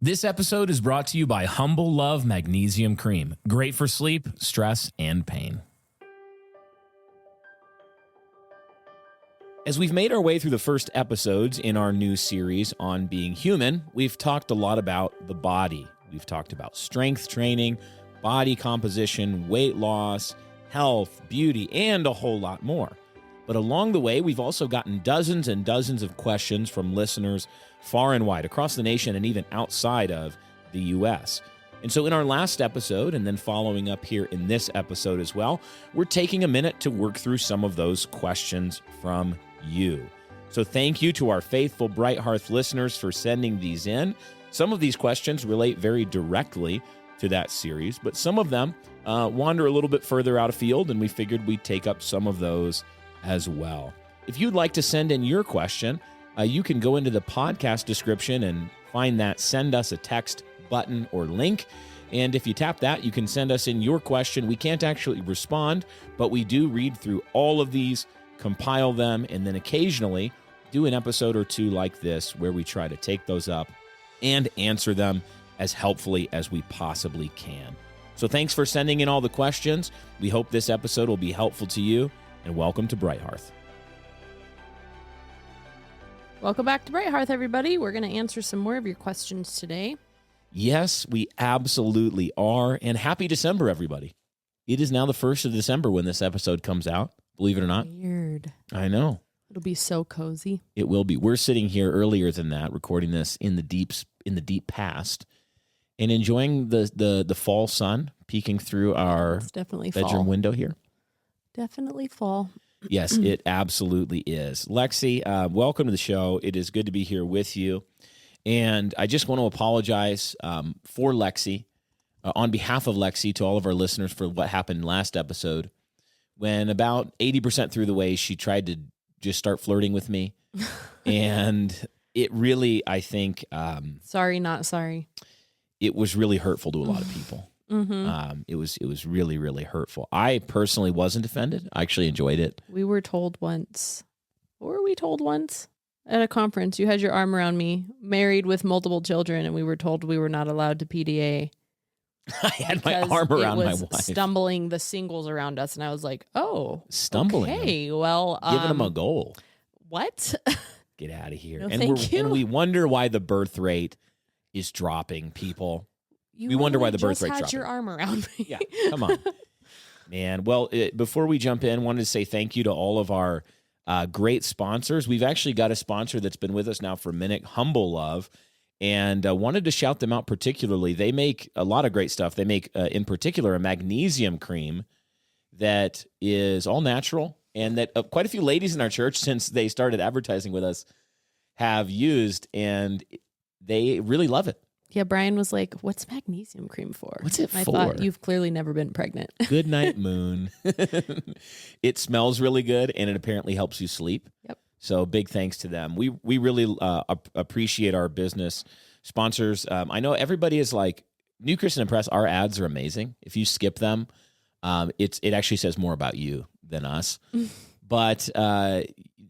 This episode is brought to you by Humble Love Magnesium Cream. Great for sleep, stress, and pain. As we've made our way through the first episodes in our new series on being human, we've talked a lot about the body. We've talked about strength training, body composition, weight loss, health, beauty, and a whole lot more. But along the way, we've also gotten dozens and dozens of questions from listeners far and wide across the nation and even outside of the U.S. And so in our last episode, and then following up here in this episode as well, we're taking a minute to work through some of those questions from you. So thank you to our faithful Bright Hearth listeners for sending these in. Some of these questions relate very directly to that series, but some of them wander a little bit further out of field, and we figured we'd take up some of those as well. If you'd like to send in your question, you can go into the podcast description and find that send us a text button or link. And if you tap that, you can send us in your question. We can't actually respond, but we do read through all of these, compile them, and then occasionally do an episode or two like this where we try to take those up and answer them as helpfully as we possibly can. So thanks for sending in all the questions. We hope this episode will be helpful to you. And welcome to Bright Hearth. Welcome back to Bright Hearth, everybody. We're going to answer some more of your questions today. Yes, we absolutely are. And happy December, everybody. It is now the 1st of December when this episode comes out, believe it or not. Weird. I know. It'll be so cozy. It will be. We're sitting here earlier than that, recording this in the deep past, and enjoying the fall sun peeking through our bedroom window here. Definitely fall. Yes, it absolutely is. Lexy, welcome to the show. It is good to be here with you. And I just want to apologize for Lexy, on behalf of Lexy, to all of our listeners for what happened last episode. When about 80% through the way, she tried to just start flirting with me. And it really, I think... sorry, not sorry. It was really hurtful to a lot of people. Mm-hmm. It was really, really hurtful. I personally wasn't offended. I actually enjoyed it. We were told once. What were we told once? At a conference, you had your arm around me, married with multiple children, and we were told we were not allowed to PDA. I had my arm around my wife. Stumbling the singles around us, and I was like, oh. Stumbling. Okay, well. Giving them a goal. What? Get out of here. No, thank you. And we wonder why the birth rate is dropping, people. We wonder why the birth rate's dropping. You had your arm around me. Yeah, come on. Man, well, before we jump in, wanted to say thank you to all of our great sponsors. We've actually got a sponsor that's been with us now for a minute, Humble Love, and wanted to shout them out particularly. They make a lot of great stuff. They make, in particular, a magnesium cream that is all natural and that quite a few ladies in our church, since they started advertising with us, have used, and they really love it. Yeah, Brian was like, what's magnesium cream for? What's it for? I thought, you've clearly never been pregnant. Good night, moon. It smells really good, and it apparently helps you sleep. Yep. So big thanks to them. We really appreciate our business sponsors. I know everybody is like, New Christian and Press, our ads are amazing. If you skip them, it actually says more about you than us. But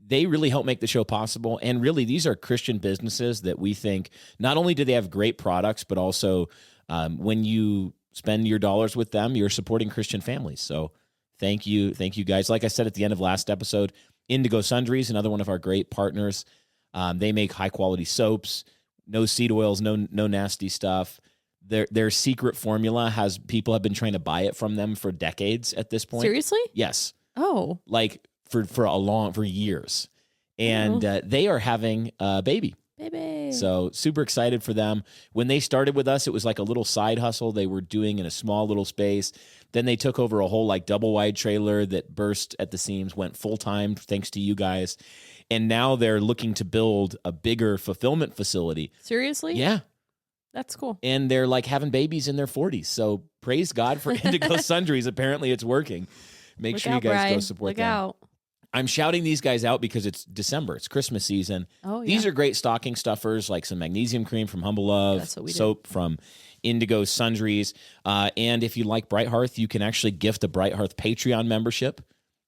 they really help make the show possible. And really, these are Christian businesses that we think not only do they have great products, but also when you spend your dollars with them, you're supporting Christian families. So thank you guys. Like I said at the end of last episode, Indigo Sundries, another one of our great partners. They make high quality soaps, no seed oils, no nasty stuff. Their secret formula people have been trying to buy it from them for decades at this point. Seriously? Yes. Oh. Like for years. And they are having a baby. Baby. So super excited for them. When they started with us, it was like a little side hustle they were doing in a small little space. Then they took over a whole like double wide trailer that burst at the seams, went full time thanks to you guys. And now they're looking to build a bigger fulfillment facility. Seriously? Yeah. That's cool. And they're like having babies in their 40s. So praise God for Indigo Sundries. Apparently it's working. Make sure you guys go support them. Look out. I'm shouting these guys out because it's December. It's Christmas season. Oh, yeah. These are great stocking stuffers, like some magnesium cream from Humble Love, soap from Indigo Sundries. And if you like Bright Hearth, you can actually gift a Bright Hearth Patreon membership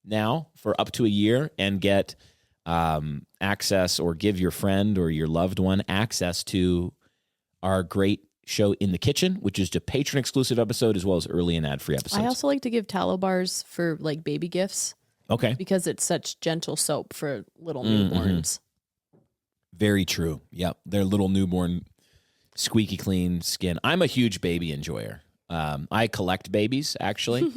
now for up to a year and get access, or give your friend or your loved one access to our great show In the Kitchen, which is a patron exclusive episode, as well as early and ad-free episodes. I also like to give tallow bars for like baby gifts. Okay. Because it's such gentle soap for little newborns. Very true. Yep. Their little newborn squeaky clean skin. I'm a huge baby enjoyer. I collect babies, actually.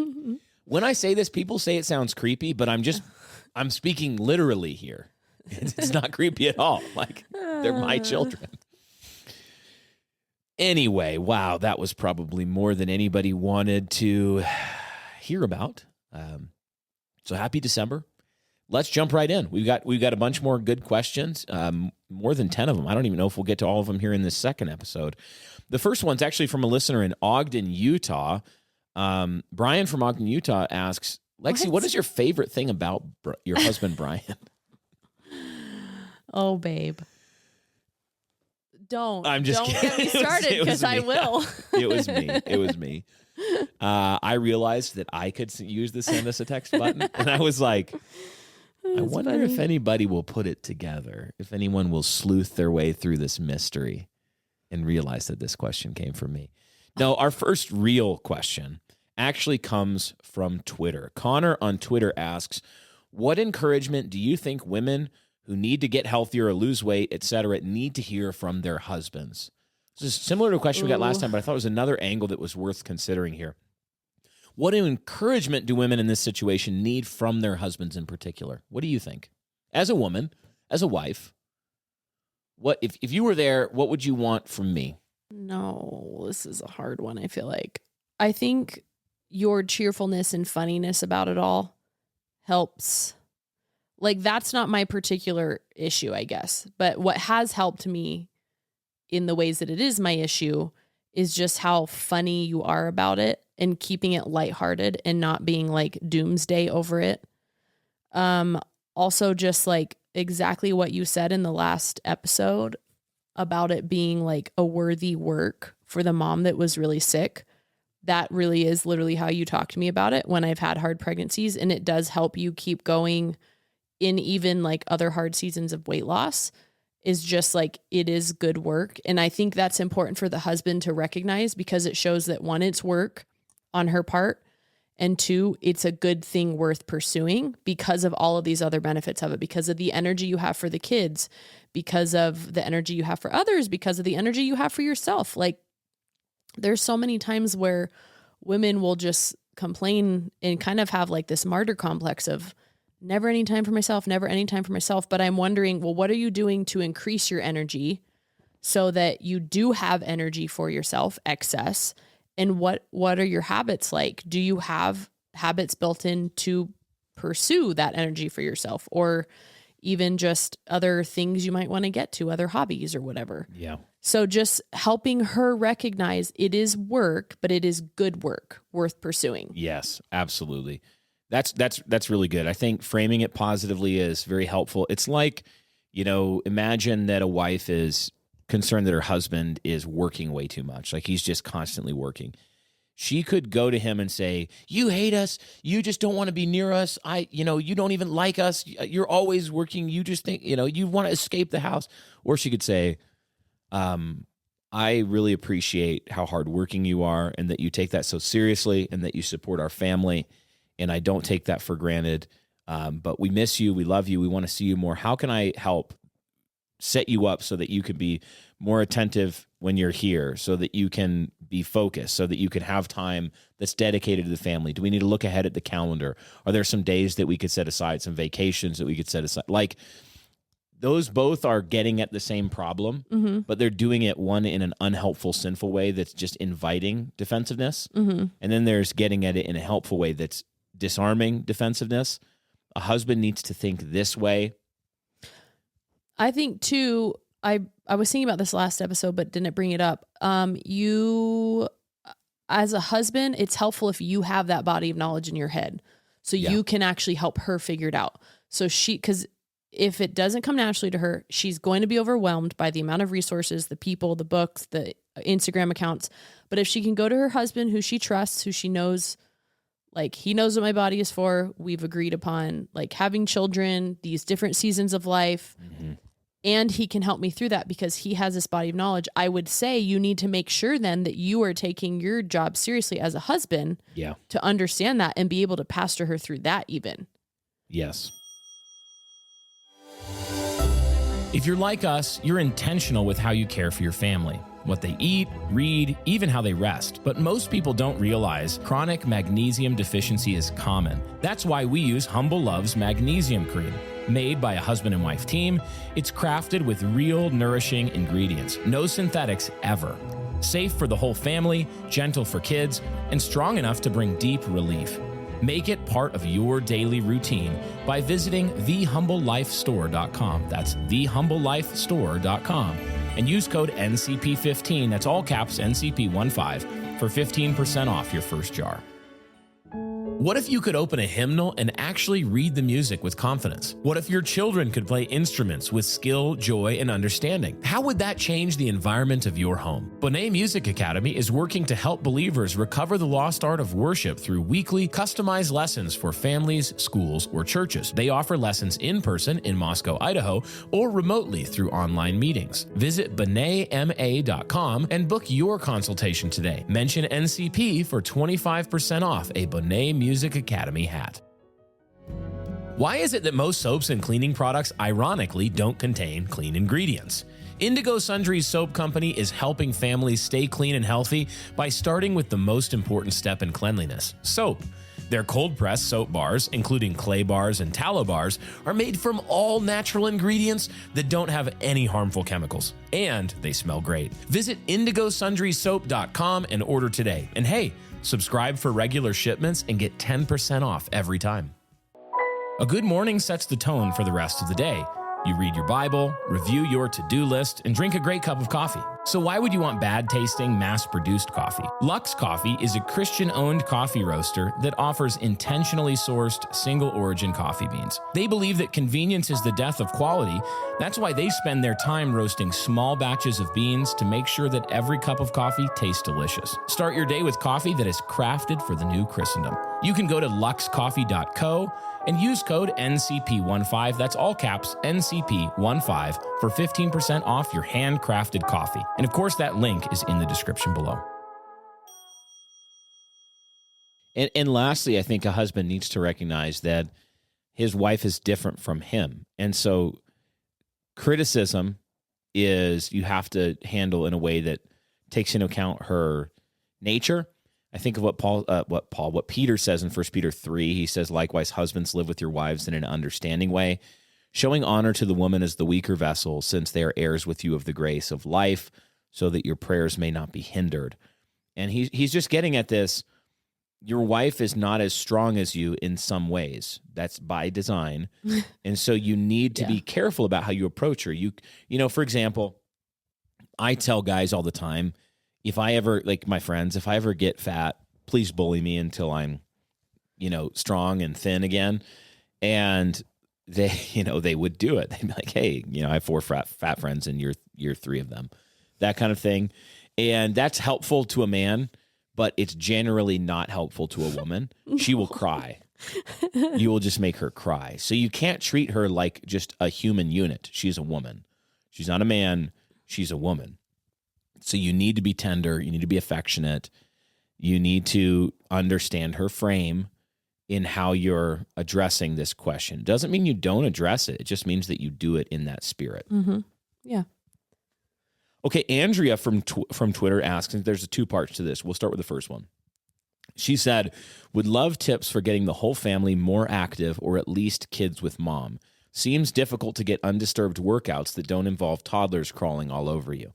When I say this, people say it sounds creepy, but I'm speaking literally here. It's not creepy at all. Like, they're my children. Anyway, wow, that was probably more than anybody wanted to hear about. So happy December. Let's jump right in. We've got a bunch more good questions, more than 10 of them. I don't even know if we'll get to all of them here in this second episode. The first one's actually from a listener in Ogden, Utah. Brian from Ogden, Utah asks, Lexy, what is your favorite thing about your husband, Brian? Oh, babe. I'm just kidding. Get me started because I will. It was me. I realized that I could use the send us a text button, and I was like, I wonder if anybody will put it together, if anyone will sleuth their way through this mystery and realize that this question came from me. No, our first real question actually comes from Twitter. Connor on Twitter asks, what encouragement do you think women who need to get healthier or lose weight, etc., need to hear from their husbands? This is similar to a question we got last time, but I thought it was another angle that was worth considering here. What encouragement do women in this situation need from their husbands in particular? What do you think? As a woman, as a wife, what if you were there, what would you want from me? No, this is a hard one, I feel like. I think your cheerfulness and funniness about it all helps. Like, that's not my particular issue, I guess. But what has helped me in the ways that it is my issue is just how funny you are about it and keeping it lighthearted and not being like doomsday over it. Also just like exactly what you said in the last episode about it being like a worthy work for the mom that was really sick. That really is literally how you talk to me about it when I've had hard pregnancies, and it does help you keep going in even like other hard seasons of weight loss. Is just like, it is good work. And I think that's important for the husband to recognize, because it shows that one, it's work on her part, and two, it's a good thing worth pursuing because of all of these other benefits of it, because of the energy you have for the kids, because of the energy you have for others, because of the energy you have for yourself. Like, there's so many times where women will just complain and kind of have like this martyr complex of never any time for myself, never any time for myself. But I'm wondering, well, what are you doing to increase your energy so that you do have energy for yourself, excess? And what are your habits like? Do you have habits built in to pursue that energy for yourself, or even just other things you might want to get to, other hobbies or whatever? Yeah. So just helping her recognize it is work, but it is good work worth pursuing. Yes, absolutely. That's really good. I think framing it positively is very helpful. It's like, imagine that a wife is concerned that her husband is working way too much. Like, he's just constantly working. She could go to him and say, you hate us. You just don't want to be near us. You don't even like us. You're always working. You just think, you want to escape the house. Or she could say, I really appreciate how hardworking you are, and that you take that so seriously, and that you support our family. And I don't take that for granted. But we miss you. We love you. We want to see you more. How can I help set you up so that you can be more attentive when you're here, so that you can be focused, so that you can have time that's dedicated to the family? Do we need to look ahead at the calendar? Are there some days that we could set aside, some vacations that we could set aside? Like, those both are getting at the same problem, but they're doing it, one in an unhelpful, sinful way that's just inviting defensiveness. And then there's getting at it in a helpful way that's disarming defensiveness. A husband needs to think this way. I think too, I was thinking about this last episode, but didn't bring it up. You, as a husband, it's helpful if you have that body of knowledge in your head, so you can actually help her figure it out. So because if it doesn't come naturally to her, she's going to be overwhelmed by the amount of resources, the people, the books, the Instagram accounts. But if she can go to her husband, who she trusts, who she knows, like, he knows what my body is for. We've agreed upon like having children, these different seasons of life. and he can help me through that because he has this body of knowledge. I would say you need to make sure then that you are taking your job seriously as a husband to understand that and be able to pastor her through that even. Yes. If you're like us, you're intentional with how you care for your family, what they eat, read, even how they rest. But most people don't realize chronic magnesium deficiency is common. That's why we use Humble Love's Magnesium Cream. Made by a husband and wife team, it's crafted with real nourishing ingredients. No synthetics ever. Safe for the whole family, gentle for kids, and strong enough to bring deep relief. Make it part of your daily routine by visiting thehumblelifestore.com. That's thehumblelifestore.com. And use code NCP15, that's all caps NCP15, for 15% off your first jar. What if you could open a hymnal and actually read the music with confidence? What if your children could play instruments with skill, joy, and understanding? How would that change the environment of your home? Bonet Music Academy is working to help believers recover the lost art of worship through weekly, customized lessons for families, schools, or churches. They offer lessons in person in Moscow, Idaho, or remotely through online meetings. Visit bonetma.com and book your consultation today. Mention NCP for 25% off a Bonet Music Academy hat. Why is it that most soaps and cleaning products ironically don't contain clean ingredients? Indigo Sundries Soap Company is helping families stay clean and healthy by starting with the most important step in cleanliness, soap. Their cold-pressed soap bars, including clay bars and tallow bars, are made from all natural ingredients that don't have any harmful chemicals. And they smell great. Visit indigosundriessoap.com and order today. And hey, subscribe for regular shipments and get 10% off every time. A good morning sets the tone for the rest of the day. You read your Bible, review your to-do list, and drink a great cup of coffee. So why would you want bad-tasting, mass-produced coffee? Lux Coffee is a Christian-owned coffee roaster that offers intentionally sourced, single-origin coffee beans. They believe that convenience is the death of quality. That's why they spend their time roasting small batches of beans to make sure that every cup of coffee tastes delicious. Start your day with coffee that is crafted for the new Christendom. You can go to luxcoffee.co and use code NCP15, that's all caps, NCP15, for 15% off your handcrafted coffee. And of course, that link is in the description below. And lastly, I think a husband needs to recognize that his wife is different from him. And so criticism is you have to handle in a way that takes into account her nature. I think of what Peter says in 1 Peter 3. He says, likewise, husbands, live with your wives in an understanding way, showing honor to the woman as the weaker vessel, since they are heirs with you of the grace of life, so that your prayers may not be hindered. And he's just getting at this. Your wife is not as strong as you in some ways. That's by design. And so you need to be careful about how you approach her. You know, for example, I tell guys all the time, if I ever, like my friends, if I ever get fat, please bully me until I'm, strong and thin again. And they would do it. They'd be like, hey, I have 4 fat friends and you're 3 of them, that kind of thing. And that's helpful to a man, but it's generally not helpful to a woman. She will cry. You will just make her cry. So you can't treat her like just a human unit. She's a woman. She's not a man. She's a woman. So you need to be tender. You need to be affectionate. You need to understand her frame in how you're addressing this question. It doesn't mean you don't address it. It just means that you do it in that spirit. Mm-hmm. Yeah. Okay, Andrea from Twitter asks, and there's 2 parts to this. We'll start with the first one. She said, would love tips for getting the whole family more active, or at least kids with mom. Seems difficult to get undisturbed workouts that don't involve toddlers crawling all over you.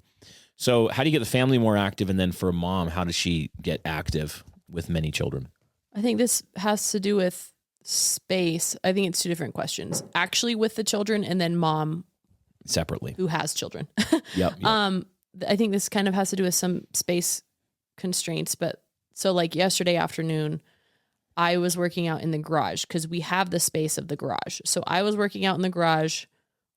So how do you get the family more active? And then for a mom, how does she get active with many children? I think this has to do with space. I think it's 2 different questions. Actually with the children, and then mom separately who has children. Yep. I think this kind of has to do with some space constraints. But so like yesterday afternoon, I was working out in the garage because we have the space of the garage. So I was working out in the garage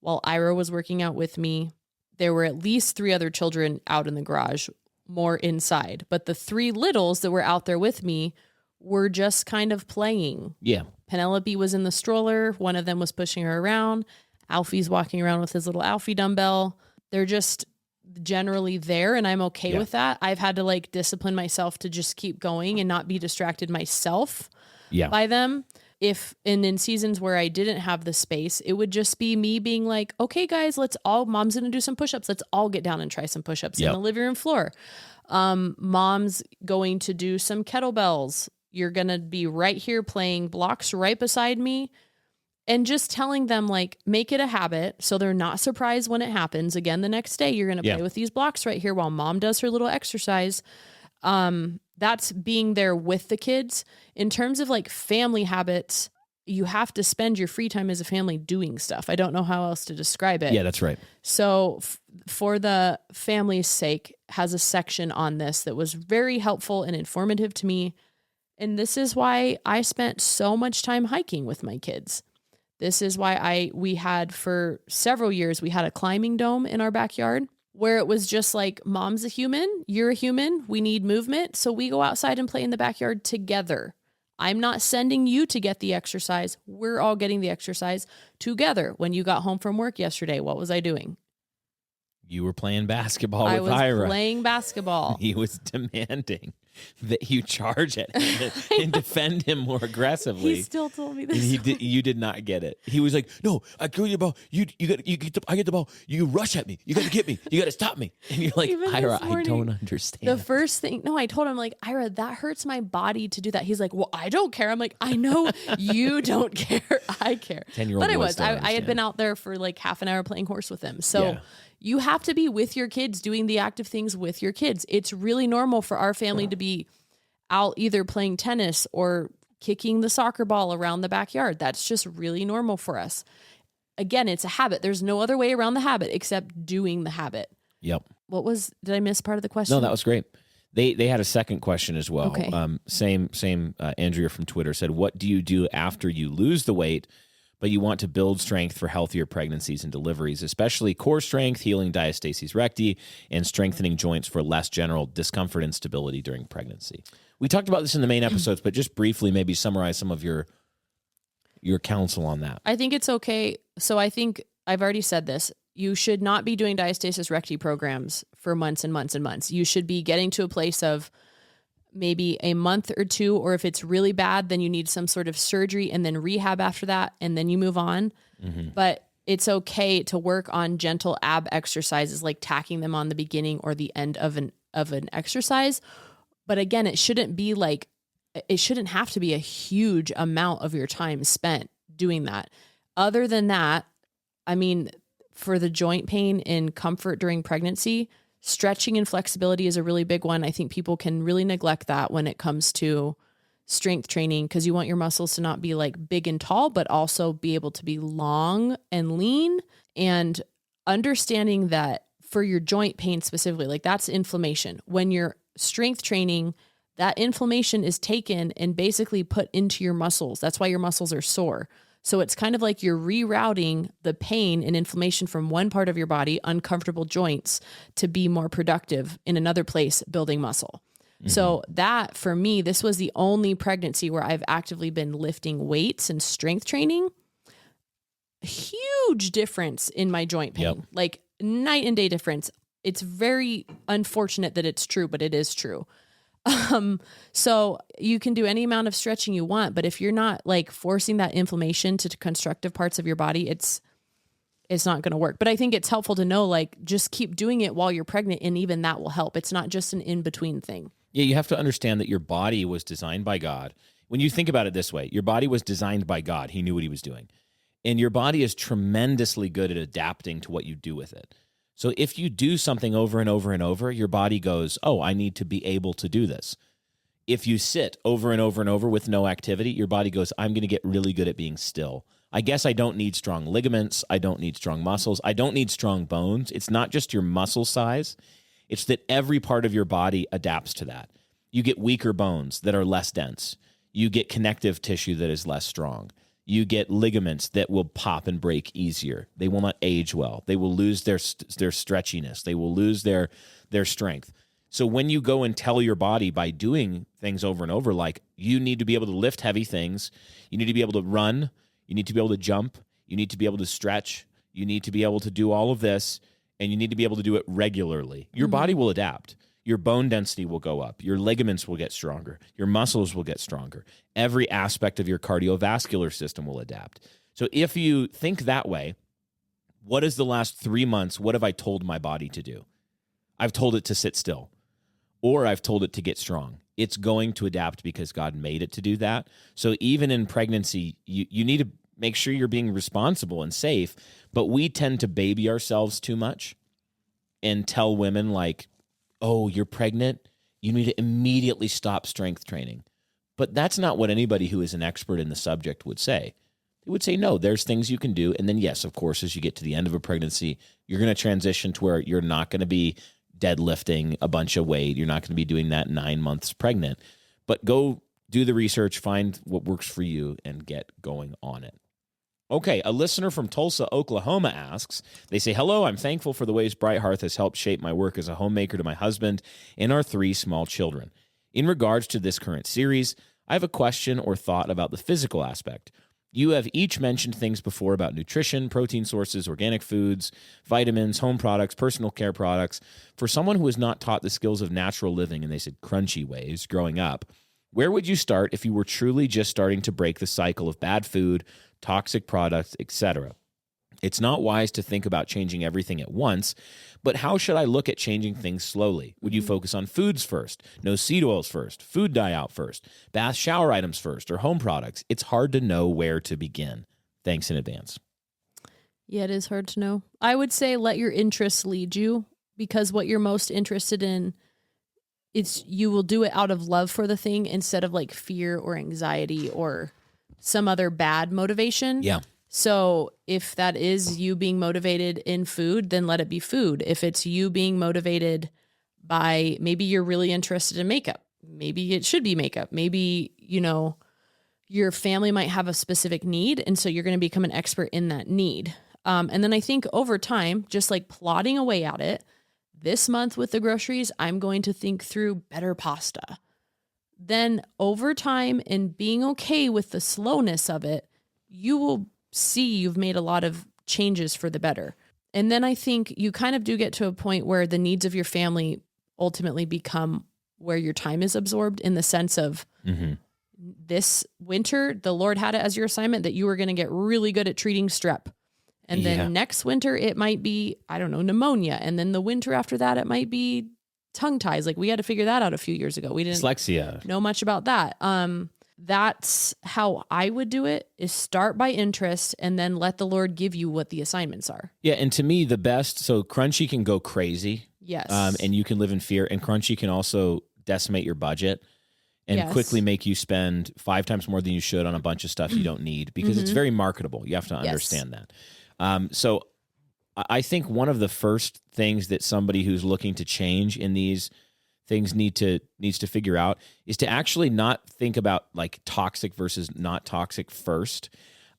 while Ira was working out with me. There were at least 3 other children out in the garage, more inside. But the 3 littles that were out there with me were just kind of playing. Yeah. Penelope was in the stroller. One of them was pushing her around. Alfie's walking around with his little Alfie dumbbell. They're just generally there, and I'm okay with that. I've had to like discipline myself to just keep going and not be distracted myself by them. If and in seasons where I didn't have the space, it would just be me being like, okay, guys, mom's going to do some push-ups. Let's all get down and try some push-ups in the living room floor. Mom's going to do some kettlebells. You're going to be right here playing blocks right beside me. And just telling them, like, make it a habit so they're not surprised when it happens. Again, the next day, you're going to play with these blocks right here while mom does her little exercise. That's being there with the kids. In terms of, like, family habits, you have to spend your free time as a family doing stuff. I don't know how else to describe it. Yeah, that's right. So for the family's sake, has a section on this that was very helpful and informative to me. And this is why I spent so much time hiking with my kids. This is why we had for several years, we had a climbing dome in our backyard where it was just like, mom's a human, you're a human, we need movement. So we go outside and play in the backyard together. I'm not sending you to get the exercise. We're all getting the exercise together. When you got home from work yesterday, what was I doing? You were playing basketball with Ira. I was playing basketball. He was demanding that you charge at him and defend him more aggressively. He still told me this. And you did not get it. He was like, "No, I give you the ball. I get the ball. You rush at me. You got to get me. You got to stop me." And you're like, "Ira, I don't understand." The first thing, I told him, like, "Ira, that hurts my body to do that." He's like, "Well, I don't care." I'm like, "I know you don't care. I care." 10-year-old But I had been out there for like half an hour playing horse with him. So you have to be with your kids, doing the active things with your kids. It's really normal for our family to be out either playing tennis or kicking the soccer ball around the backyard. That's just really normal for us. Again, it's a habit. There's no other way around the habit except doing the habit. Yep. Did I miss part of the question? No, that was great. They had a second question as well. Okay. Same Andrea from Twitter said, what do you do after you lose the weight, but you want to build strength for healthier pregnancies and deliveries, especially core strength, healing diastasis recti, and strengthening joints for less general discomfort and stability during pregnancy? We talked about this in the main episodes, but just briefly maybe summarize some of your counsel on that. I think it's okay. So I think I've already said this. You should not be doing diastasis recti programs for months and months and months. You should be getting to a place of maybe a month or two, or if it's really bad, then you need some sort of surgery and then rehab after that, and then you move on. Mm-hmm. But it's okay to work on gentle ab exercises, like tacking them on the beginning or the end of an exercise. But again, it shouldn't have to be a huge amount of your time spent doing that. Other than that, I mean, for the joint pain and comfort during pregnancy, stretching and flexibility is a really big one. I think people can really neglect that when it comes to strength training, because you want your muscles to not be like big and tall, but also be able to be long and lean, and understanding that for your joint pain specifically, like that's inflammation. When you're strength training, that inflammation is taken and basically put into your muscles. That's why your muscles are sore. So it's kind of like you're rerouting the pain and inflammation from one part of your body, uncomfortable joints, to be more productive in another place, building muscle. Mm-hmm. So that, for me, this was the only pregnancy where I've actively been lifting weights and strength training. Huge difference in my joint pain, like night and day difference. It's very unfortunate that it's true, but it is true. So you can do any amount of stretching you want, but if you're not like forcing that inflammation to constructive parts of your body, it's not going to work. But I think it's helpful to know, like, just keep doing it while you're pregnant, and even that will help. It's not just an in-between thing. Yeah, you have to understand that your body was designed by God. When you think about it this way, your body was designed by God. He knew what he was doing. And your body is tremendously good at adapting to what you do with it. So if you do something over and over and over, your body goes, oh, I need to be able to do this. If you sit over and over and over with no activity, your body goes, I'm going to get really good at being still. I guess I don't need strong ligaments. I don't need strong muscles. I don't need strong bones. It's not just your muscle size. It's that every part of your body adapts to that. You get weaker bones that are less dense. You get connective tissue that is less strong. You get ligaments that will pop and break easier. They will not age well. They will lose their stretchiness. They will lose their strength. So when you go and tell your body by doing things over and over, like you need to be able to lift heavy things, you need to be able to run, you need to be able to jump, you need to be able to stretch, You need to be able to do all of this, and you need to be able to do it regularly. Your body will adapt. Your bone density will go up. Your ligaments will get stronger. Your muscles will get stronger. Every aspect of your cardiovascular system will adapt. So if you think that way, what is the last 3 months? What have I told my body to do? I've told it to sit still, or I've told it to get strong. It's going to adapt because God made it to do that. So even in pregnancy, you need to make sure you're being responsible and safe, but we tend to baby ourselves too much and tell women like, oh, you're pregnant, you need to immediately stop strength training. But that's not what anybody who is an expert in the subject would say. They would say, no, there's things you can do. And then, yes, of course, as you get to the end of a pregnancy, you're going to transition to where you're not going to be deadlifting a bunch of weight. You're not going to be doing that 9 months pregnant. But go do the research, find what works for you, and get going on it. Okay, a listener from Tulsa, Oklahoma asks, they say, hello, I'm thankful for the ways Bright Hearth has helped shape my work as a homemaker to my husband and our 3 small children. In regards to this current series, I have a question or thought about the physical aspect. You have each mentioned things before about nutrition, protein sources, organic foods, vitamins, home products, personal care products. For someone who is not taught the skills of natural living, and they said crunchy ways growing up, where would you start if you were truly just starting to break the cycle of bad food, toxic products, etc.? It's not wise to think about changing everything at once, but how should I look at changing things slowly? Would you focus on foods first, no seed oils first, food dye out first, bath shower items first, or home products? It's hard to know where to begin. Thanks in advance. Yeah, it is hard to know. I would say let your interests lead you, because what you're most interested in, you will do it out of love for the thing instead of like fear or anxiety or some other bad motivation. Yeah. So if that is you being motivated in food, then let it be food. If it's you being motivated by, maybe you're really interested in makeup, maybe it should be makeup. Maybe, your family might have a specific need, and so you're going to become an expert in that need. And then I think over time, just like plodding away at it, this month with the groceries, I'm going to think through better pasta. Then over time, and being okay with the slowness of it, you will see you've made a lot of changes for the better. And then I think you kind of do get to a point where the needs of your family ultimately become where your time is absorbed, in the sense of this winter, the Lord had it as your assignment that you were going to get really good at treating strep. And then next winter, it might be, I don't know, pneumonia. And then the winter after that, it might be tongue ties. Like we had to figure that out a few years ago. We didn't Dyslexia. know much about that. That's how I would do it, is start by interest and then let the Lord give you what the assignments are. Yeah, and to me, the best, so crunchy can go crazy. Yes. And you can live in fear, and crunchy can also decimate your budget and quickly make you spend 5 times more than you should on a bunch of stuff you don't need, because it's very marketable. You have to understand that. So I think one of the first things that somebody who's looking to change in these things needs to figure out is to actually not think about like toxic versus not toxic first.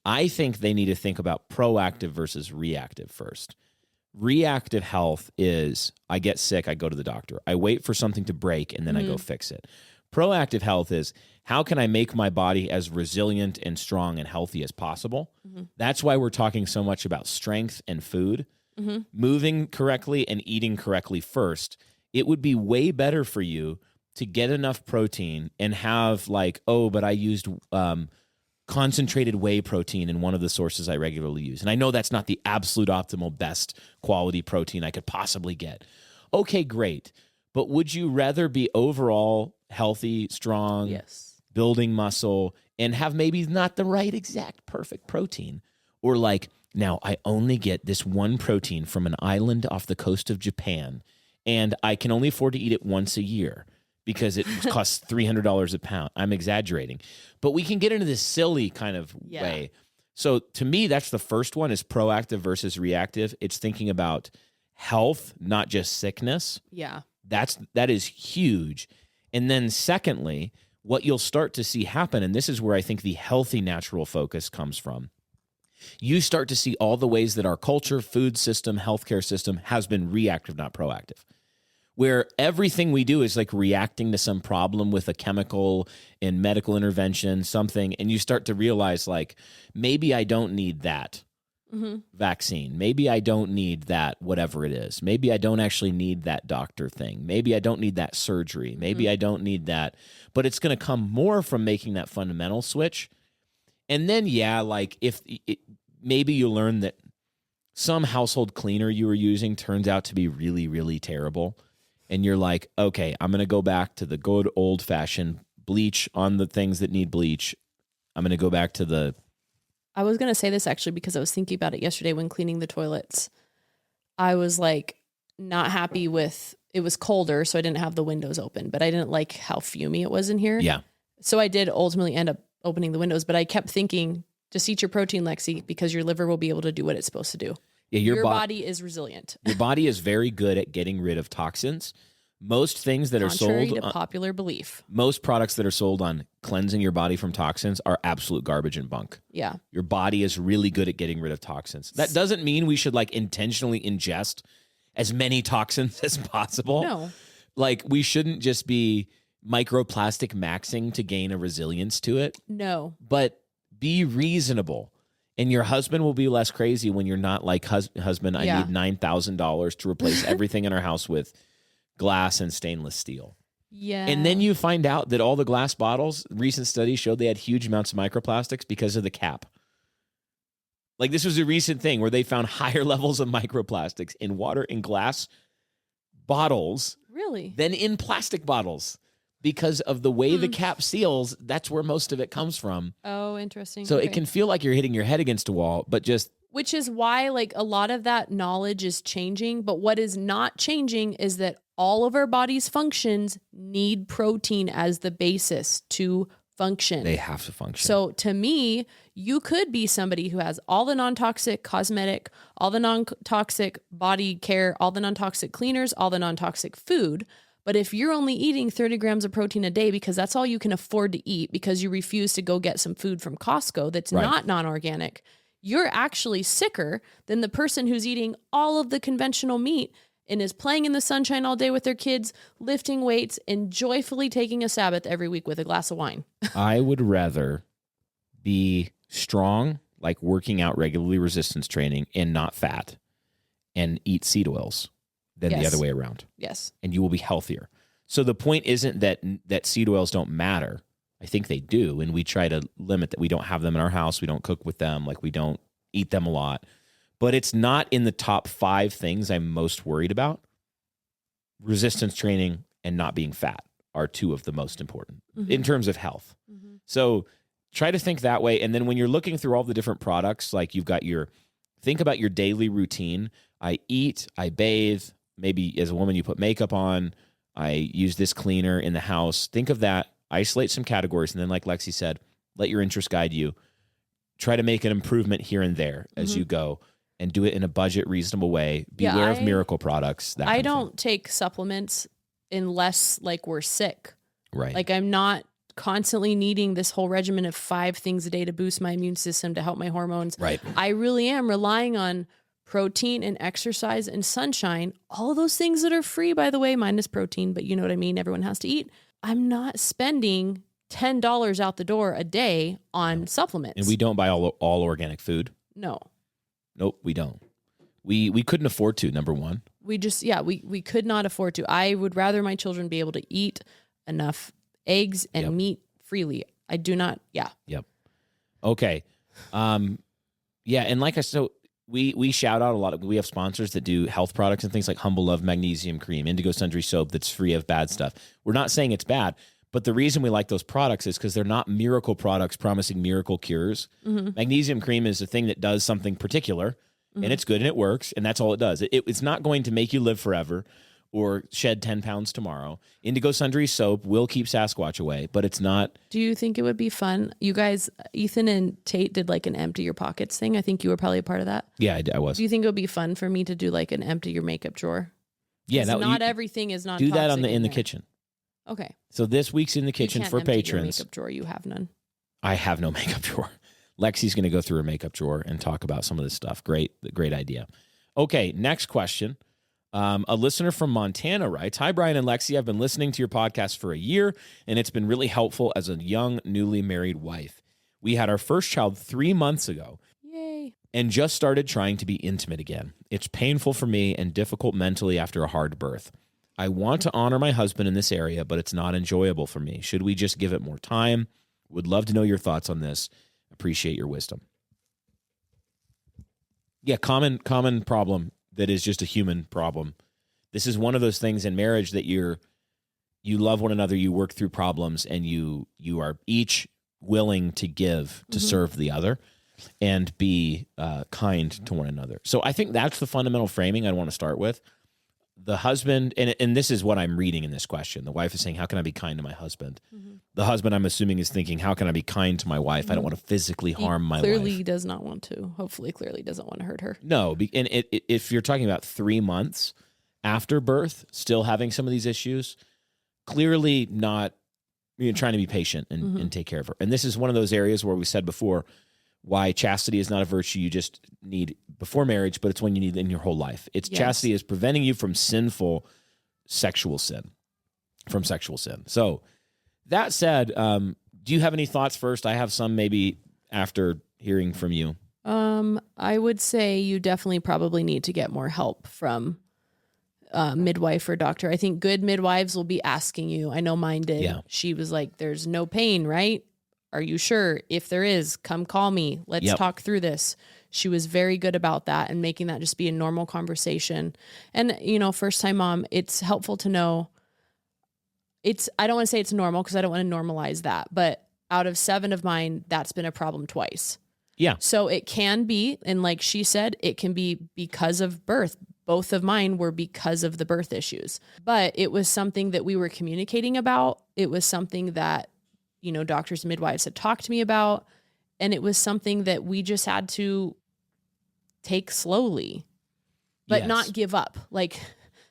I think they need to think about proactive versus reactive first. Reactive health is, I get sick, I go to the doctor. I wait for something to break, and then I go fix it. Proactive health is, how can I make my body as resilient and strong and healthy as possible? That's why we're talking so much about strength and food. Moving correctly and eating correctly first. It would be way better for you to get enough protein and have like, oh, but I used concentrated whey protein in one of the sources I regularly use. And I know that's not the absolute optimal best quality protein I could possibly get. Okay, great. But would you rather be overall healthy, strong, building muscle, and have maybe not the right exact perfect protein? Or like, now I only get this one protein from an island off the coast of Japan, and I can only afford to eat it once a year because it costs $300 a pound. I'm exaggerating. But we can get into this silly kind of way. So to me, that's the first one, is proactive versus reactive. It's thinking about health, not just sickness. Yeah. That is huge. And then secondly, what you'll start to see happen, and this is where I think the healthy natural focus comes from, you start to see all the ways that our culture, food system, healthcare system has been reactive, not proactive, where everything we do is like reacting to some problem with a chemical and medical intervention, something, and you start to realize like, maybe I don't need that. vaccine. Maybe I don't need that, whatever it is. Maybe I don't actually need that doctor thing. Maybe I don't need that surgery. Maybe I don't need that. But it's going to come more from making that fundamental switch. And then, like maybe you learn that some household cleaner you were using turns out to be really, really terrible. And you're like, okay, I'm going to go back to the good old-fashioned bleach on the things that need bleach. I'm going to go back to I was going to say this actually because I was thinking about it yesterday when cleaning the toilets. I was like not happy with, it was colder, so I didn't have the windows open, but I didn't like how fumey it was in here. Yeah. So I did ultimately end up opening the windows, but I kept thinking, just eat your protein, Lexi, because your liver will be able to do what it's supposed to do. Yeah, your body is resilient. Your body is very good at getting rid of toxins. Most things that Contrary are sold to popular belief. Most products that are sold on cleansing your body from toxins are absolute garbage and bunk. Yeah. Your body is really good at getting rid of toxins. That doesn't mean we should like intentionally ingest as many toxins as possible. No. Like we shouldn't just be microplastic maxing to gain a resilience to it. No. But be reasonable. And your husband will be less crazy when you're not like, husband, I need $9,000 to replace everything in our house with glass and stainless steel. Yeah. And then you find out that all the glass bottles, recent studies showed they had huge amounts of microplastics because of the cap. Like this was a recent thing where they found higher levels of microplastics in water and glass bottles really than in plastic bottles because of the way the cap seals. That's where most of it comes from. Oh, interesting. So it can feel like you're hitting your head against a wall, but just... Which is why like a lot of that knowledge is changing. But what is not changing is that all of our body's functions need protein as the basis to function. They have to function. So to me, you could be somebody who has all the non-toxic cosmetic, all the non-toxic body care, all the non-toxic cleaners, all the non-toxic food. But if you're only eating 30 grams of protein a day because that's all you can afford to eat because you refuse to go get some food from Costco that's not non-organic, you're actually sicker than the person who's eating all of the conventional meat and is playing in the sunshine all day with their kids, lifting weights, and joyfully taking a Sabbath every week with a glass of wine. I would rather be strong, like working out regularly, resistance training, and not fat, and eat seed oils than the other way around. Yes. And you will be healthier. So the point isn't that seed oils don't matter. I think they do, and we try to limit that. We don't have them in our house. We don't cook with them. Like we don't eat them a lot. But it's not in the top 5 things I'm most worried about. Resistance training and not being fat are 2 of the most important in terms of health. So try to think that way. And then when you're looking through all the different products, like you've got think about your daily routine. I eat, I bathe. Maybe as a woman, you put makeup on. I use this cleaner in the house. Think of that. Isolate some categories. And then like Lexi said, let your interest guide you. Try to make an improvement here and there as you go. And do it in a budget, reasonable way. Beware of miracle products. I don't take supplements unless like we're sick. Right. Like I'm not constantly needing this whole regimen of 5 things a day to boost my immune system, to help my hormones. Right. I really am relying on protein and exercise and sunshine. All of those things that are free, by the way, minus protein, but you know what I mean? Everyone has to eat. I'm not spending $10 out the door a day on supplements. And we don't buy all organic food. No. Nope, we don't. We couldn't afford to, number one. We just, we could not afford to. I would rather my children be able to eat enough eggs and meat freely. I do not, Yep. Okay. And like I said, we shout out a lot we have sponsors that do health products and things like Humble Love Magnesium Cream, Indigo Sundry Soap that's free of bad stuff. We're not saying it's bad, but the reason we like those products is because they're not miracle products promising miracle cures. Magnesium cream is a thing that does something particular, and it's good and it works, and that's all it does. It's not going to make you live forever or shed 10 pounds tomorrow. Indigo Sundry Soap will keep Sasquatch away, but it's not. Do you think it would be fun? You guys, Ethan and Tate did like an empty your pockets thing. I think you were probably a part of that. Yeah, I was. Do you think it would be fun for me to do like an empty your makeup drawer? Yeah. Not everything is non-toxic. Do that in the kitchen. Okay. So this week's in the kitchen for patrons. Your makeup drawer, you have none. I have no makeup drawer. Lexi's going to go through her makeup drawer and talk about some of this stuff. Great idea. Okay, next question. A listener from Montana writes, "Hi, Brian and Lexy. I've been listening to your podcast for a year, and it's been really helpful as a young, newly married wife. We had our first child 3 months ago. Yay. and just started trying to be intimate again. It's painful for me and difficult mentally after a hard birth. I want to honor my husband in this area, but it's not enjoyable for me. Should we just give it more time? Would love to know your thoughts on this. Appreciate your wisdom. Yeah, common problem that is just a human problem. This is one of those things in marriage that you love one another, you work through problems, and you are each willing to give to serve the other and be kind to one another. So I think that's the fundamental framing I want to start with. The husband, and this is what I'm reading in this question. The wife is saying, how can I be kind to my husband? The husband, I'm assuming, is thinking, how can I be kind to my wife? I don't want to physically harm my wife. Clearly does not want to. Hopefully, clearly doesn't want to hurt her. No, and if you're talking about 3 months after birth, still having some of these issues, clearly not trying to be patient and take care of her. And this is one of those areas where we said before, why chastity is not a virtue you just need before marriage, but it's one you need in your whole life. It's chastity is preventing you from sexual sin. So that said, do you have any thoughts first? I have some maybe after hearing from you. I would say you definitely probably need to get more help from midwife or doctor. I think good midwives will be asking you. I know mine did. Yeah. She was like, there's no pain, right? Are you sure? If there is, come call me. Let's talk through this. She was very good about that and making that just be a normal conversation. And, first time mom, it's helpful to know I don't want to say it's normal because I don't want to normalize that, but out of 7 of mine, that's been a problem twice. Yeah. So it can be, and like she said, it can be because of birth. Both of mine were because of the birth issues, but it was something that we were communicating about. It was something that, doctors and midwives had talked to me about, and it was something that we just had to take slowly, but not give up. Like,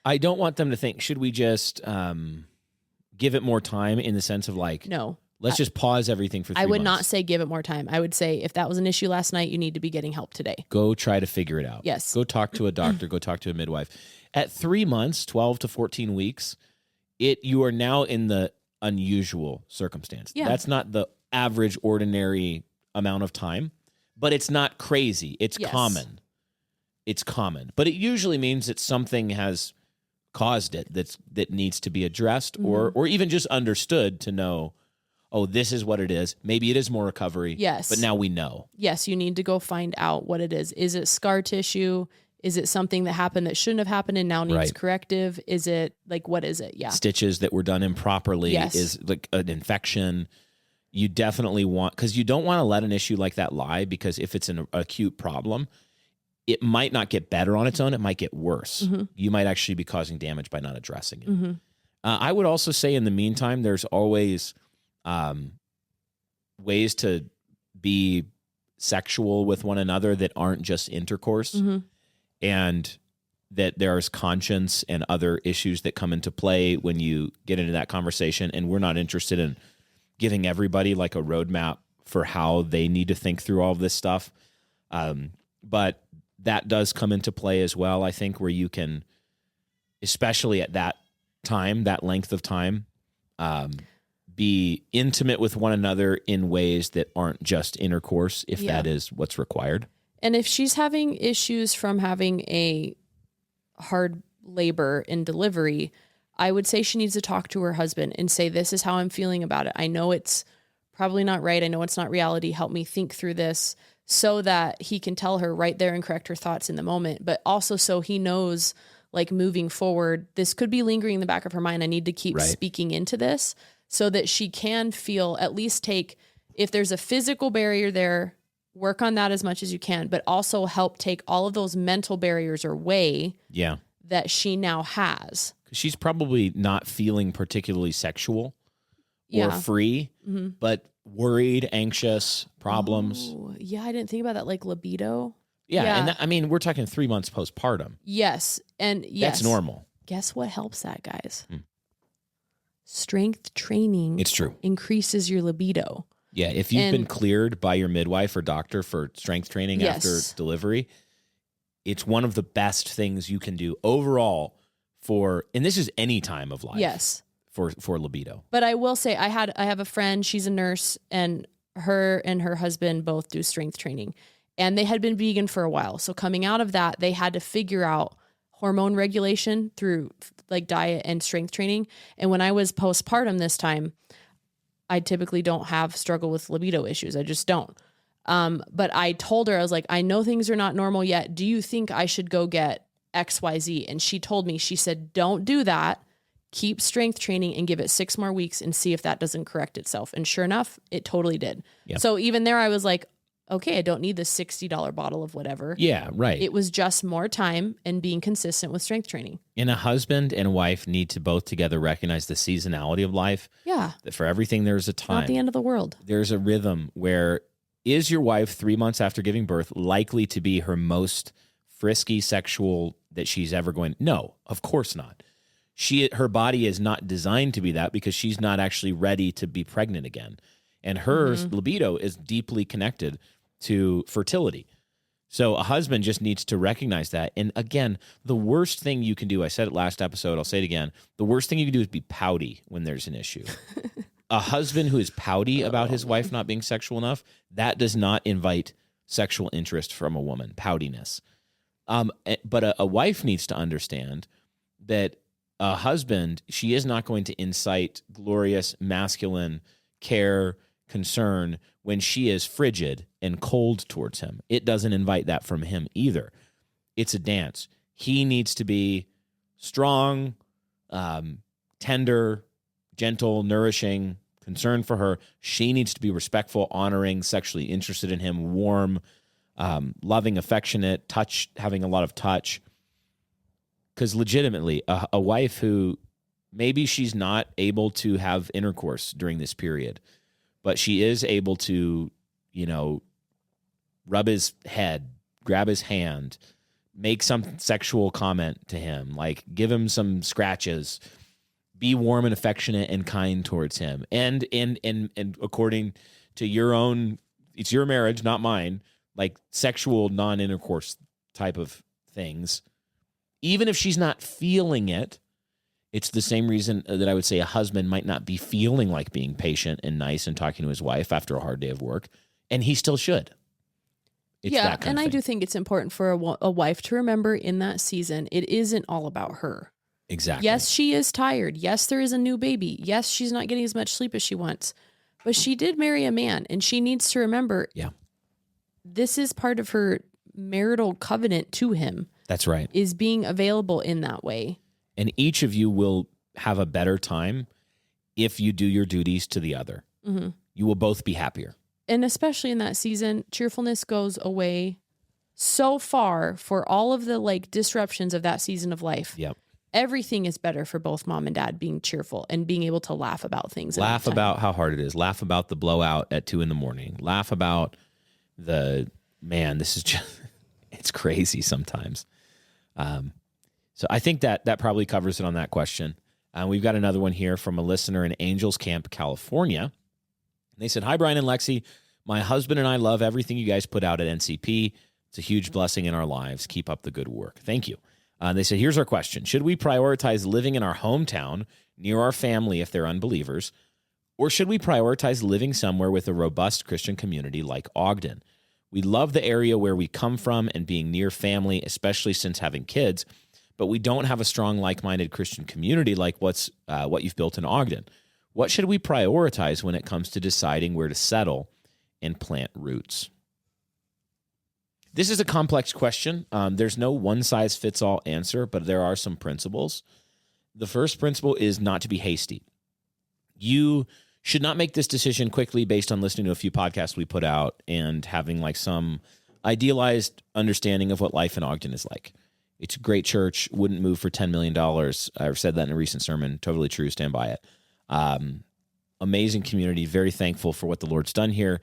I don't want them to think, should we just give it more time in the sense of like, no, let's just pause everything for 3 months. I would not say give it more time. I would say if that was an issue last night, you need to be getting help today. Go try to figure it out. Yes. Go talk to a doctor, go talk to a midwife. At 3 months, 12 to 14 weeks, you are now in the unusual circumstance. Yeah. That's not the average, ordinary amount of time, but it's not crazy. It's common. It's common. But it usually means that something has caused it that needs to be addressed or even just understood to know, oh, this is what it is. Maybe it is more recovery. Yes. But now we know. Yes, you need to go find out what it is. Is it scar tissue? Is it something that happened that shouldn't have happened and now needs corrective? Is it what is it? Yeah. Stitches that were done improperly is like an infection. You definitely want, because you don't want to let an issue like that lie, because if it's an acute problem, it might not get better on its own. It might get worse. You might actually be causing damage by not addressing it. I would also say in the meantime, there's always ways to be sexual with one another that aren't just intercourse, and that there's conscience and other issues that come into play when you get into that conversation. And we're not interested in giving everybody like a roadmap for how they need to think through all of this stuff. But that does come into play as well, I think, where you can, especially at that time, that length of time, be intimate with one another in ways that aren't just intercourse, if that is what's required. And if she's having issues from having a hard labor and delivery, I would say she needs to talk to her husband and say, this is how I'm feeling about it. I know it's probably not right. I know it's not reality. Help me think through this, so that he can tell her right there and correct her thoughts in the moment, but also so he knows, like, moving forward, this could be lingering in the back of her mind. I need to keep speaking into this so that she can feel, at least take, if there's a physical barrier there, work on that as much as you can, but also help take all of those mental barriers away that she now has. She's probably not feeling particularly sexual or free, but worried, anxious, problems. Oh, yeah, I didn't think about that, like libido. Yeah. And we're talking 3 months postpartum. Yes. And yes. That's normal. Guess what helps that, guys? Strength training. It's true. Increases your libido. Yeah, if you've been cleared by your midwife or doctor for strength training after delivery, it's one of the best things you can do overall and this is any time of life. Yes. For libido. But I will say I have a friend, she's a nurse, and her husband both do strength training. and they had been vegan for a while. So coming out of that, they had to figure out hormone regulation through like diet and strength training. And when I was postpartum this time, I typically don't have struggle with libido issues. I just don't. But I told her, I was like, I know things are not normal yet. Do you think I should go get XYZ? And she told me, she said, don't do that. Keep strength training and give it 6 more weeks and see if that doesn't correct itself. And sure enough, it totally did. Yep. So even there, I was like, okay, I don't need the $60 bottle of whatever. Yeah, right. It was just more time and being consistent with strength training. And a husband and wife need to both together recognize the seasonality of life. Yeah. That for everything, there's a time. Not the end of the world. There's a rhythm where is your wife 3 months after giving birth likely to be her most frisky sexual that she's ever going? No, of course not. Her body is not designed to be that because she's not actually ready to be pregnant again. And her libido is deeply connected to fertility. So a husband just needs to recognize that. And again, the worst thing you can do, I said it last episode, I'll say it again, the worst thing you can do is be pouty when there's an issue. A husband who is pouty about his wife not being sexual enough, that does not invite sexual interest from a woman, poutiness. But a wife needs to understand that a husband, she is not going to incite glorious masculine care, concern when she is frigid and cold towards him. It doesn't invite that from him either. It's a dance. He needs to be strong, tender, gentle, nourishing, concerned for her. She needs to be respectful, honoring, sexually interested in him, warm, loving, affectionate, having a lot of touch. Because legitimately, a wife who maybe she's not able to have intercourse during this period, but she is able to, rub his head, grab his hand, make some sexual comment to him, like give him some scratches, be warm and affectionate and kind towards him. And according to your own, it's your marriage, not mine, like sexual non-intercourse type of things. Even if she's not feeling it, it's the same reason that I would say a husband might not be feeling like being patient and nice and talking to his wife after a hard day of work, and he still should. It's that kind of thing. I do think it's important for a wife to remember in that season, it isn't all about her. Exactly. Yes, she is tired. Yes, there is a new baby. Yes, she's not getting as much sleep as she wants, but she did marry a man, and she needs to remember, this is part of her marital covenant to him. That's right. Is being available in that way. And each of you will have a better time if you do your duties to the other. Mm-hmm. You will both be happier. And especially in that season, cheerfulness goes away so far for all of the disruptions of that season of life. Yep. Everything is better for both mom and dad being cheerful and being able to laugh about things. Laugh about how hard it is. Laugh about the blowout at 2 a.m. Laugh about this is just, it's crazy sometimes. So I think that probably covers it on that question. We've got another one here from a listener in Angels Camp, California. And they said, "Hi, Brian and Lexy. My husband and I love everything you guys put out at NCP. It's a huge blessing in our lives. Keep up the good work." Thank you. They said, "Here's our question. Should we prioritize living in our hometown near our family if they're unbelievers? Or should we prioritize living somewhere with a robust Christian community like Ogden? We love the area where we come from and being near family, especially since having kids, but we don't have a strong, like-minded Christian community like what you've built in Ogden. What should we prioritize when it comes to deciding where to settle and plant roots?" This is a complex question. There's no one-size-fits-all answer, but there are some principles. The first principle is not to be hasty. You should not make this decision quickly based on listening to a few podcasts we put out and having some idealized understanding of what life in Ogden is like. It's a great church, wouldn't move for $10 million. I've said that in a recent sermon. Totally true, stand by it. Amazing community, very thankful for what the Lord's done here.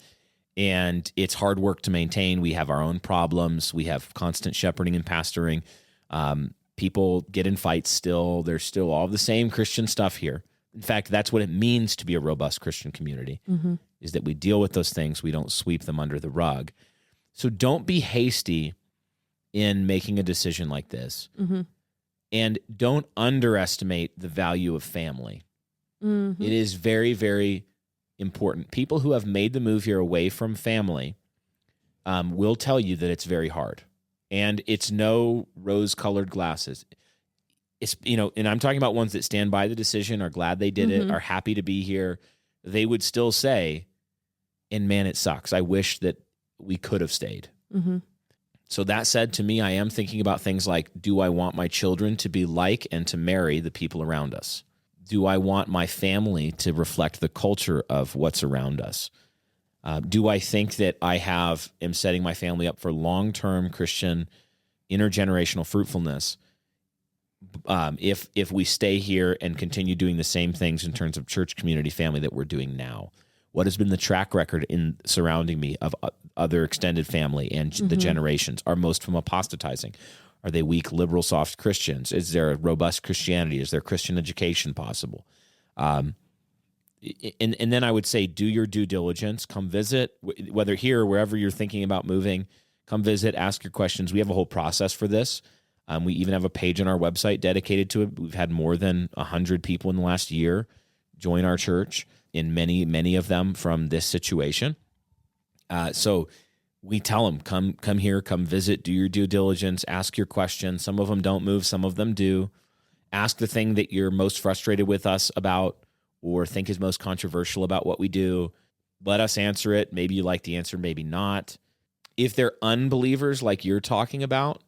And it's hard work to maintain. We have our own problems. We have constant shepherding and pastoring. People get in fights still. There's still all the same Christian stuff here. In fact, that's what it means to be a robust Christian community, is that we deal with those things. We don't sweep them under the rug. So don't be hasty in making a decision like this. Mm-hmm. And don't underestimate the value of family. Mm-hmm. It is very, very important. People who have made the move here away from family will tell you that it's very hard. And it's no rose-colored glasses. It's, and I'm talking about ones that stand by the decision, are glad they did it, are happy to be here. They would still say, and man, it sucks. I wish that we could have stayed. Mm-hmm. So that said, to me, I am thinking about things like, do I want my children to be like and to marry the people around us? Do I want my family to reflect the culture of what's around us? Do I think that I am setting my family up for long-term Christian intergenerational fruitfulness if we stay here and continue doing the same things in terms of church, community, family that we're doing now? What has been the track record in surrounding me of other extended family and the generations? Are most of them apostatizing? Are they weak, liberal, soft Christians? Is there a robust Christianity? Is there Christian education possible? And then I would say, do your due diligence. Come visit, whether here or wherever you're thinking about moving. Come visit, ask your questions. We have a whole process for this. We even have a page on our website dedicated to it. We've had more than 100 people in the last year join our church, in many of them from this situation. So we tell them, come here, come visit, do your due diligence, ask your questions. Some of them don't move, some of them do. Ask the thing that you're most frustrated with us about or think is most controversial about what we do. Let us answer it. Maybe you like the answer, maybe not. If they're unbelievers like you're talking about,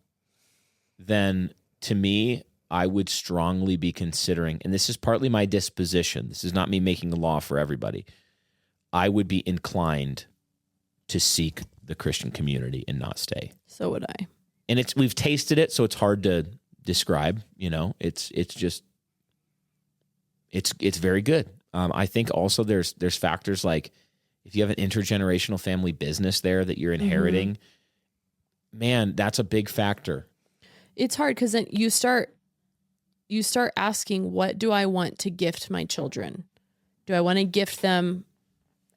then to me, I would strongly be considering, and this is partly my disposition, this is not me making a law for everybody, I would be inclined to seek the Christian community and not stay. So would I. And we've tasted it, so it's hard to describe, it's very good. I think also there's factors like if you have an intergenerational family business there that you're inheriting, man, that's a big factor. It's hard because then you start asking, what do I want to gift my children? Do I want to gift them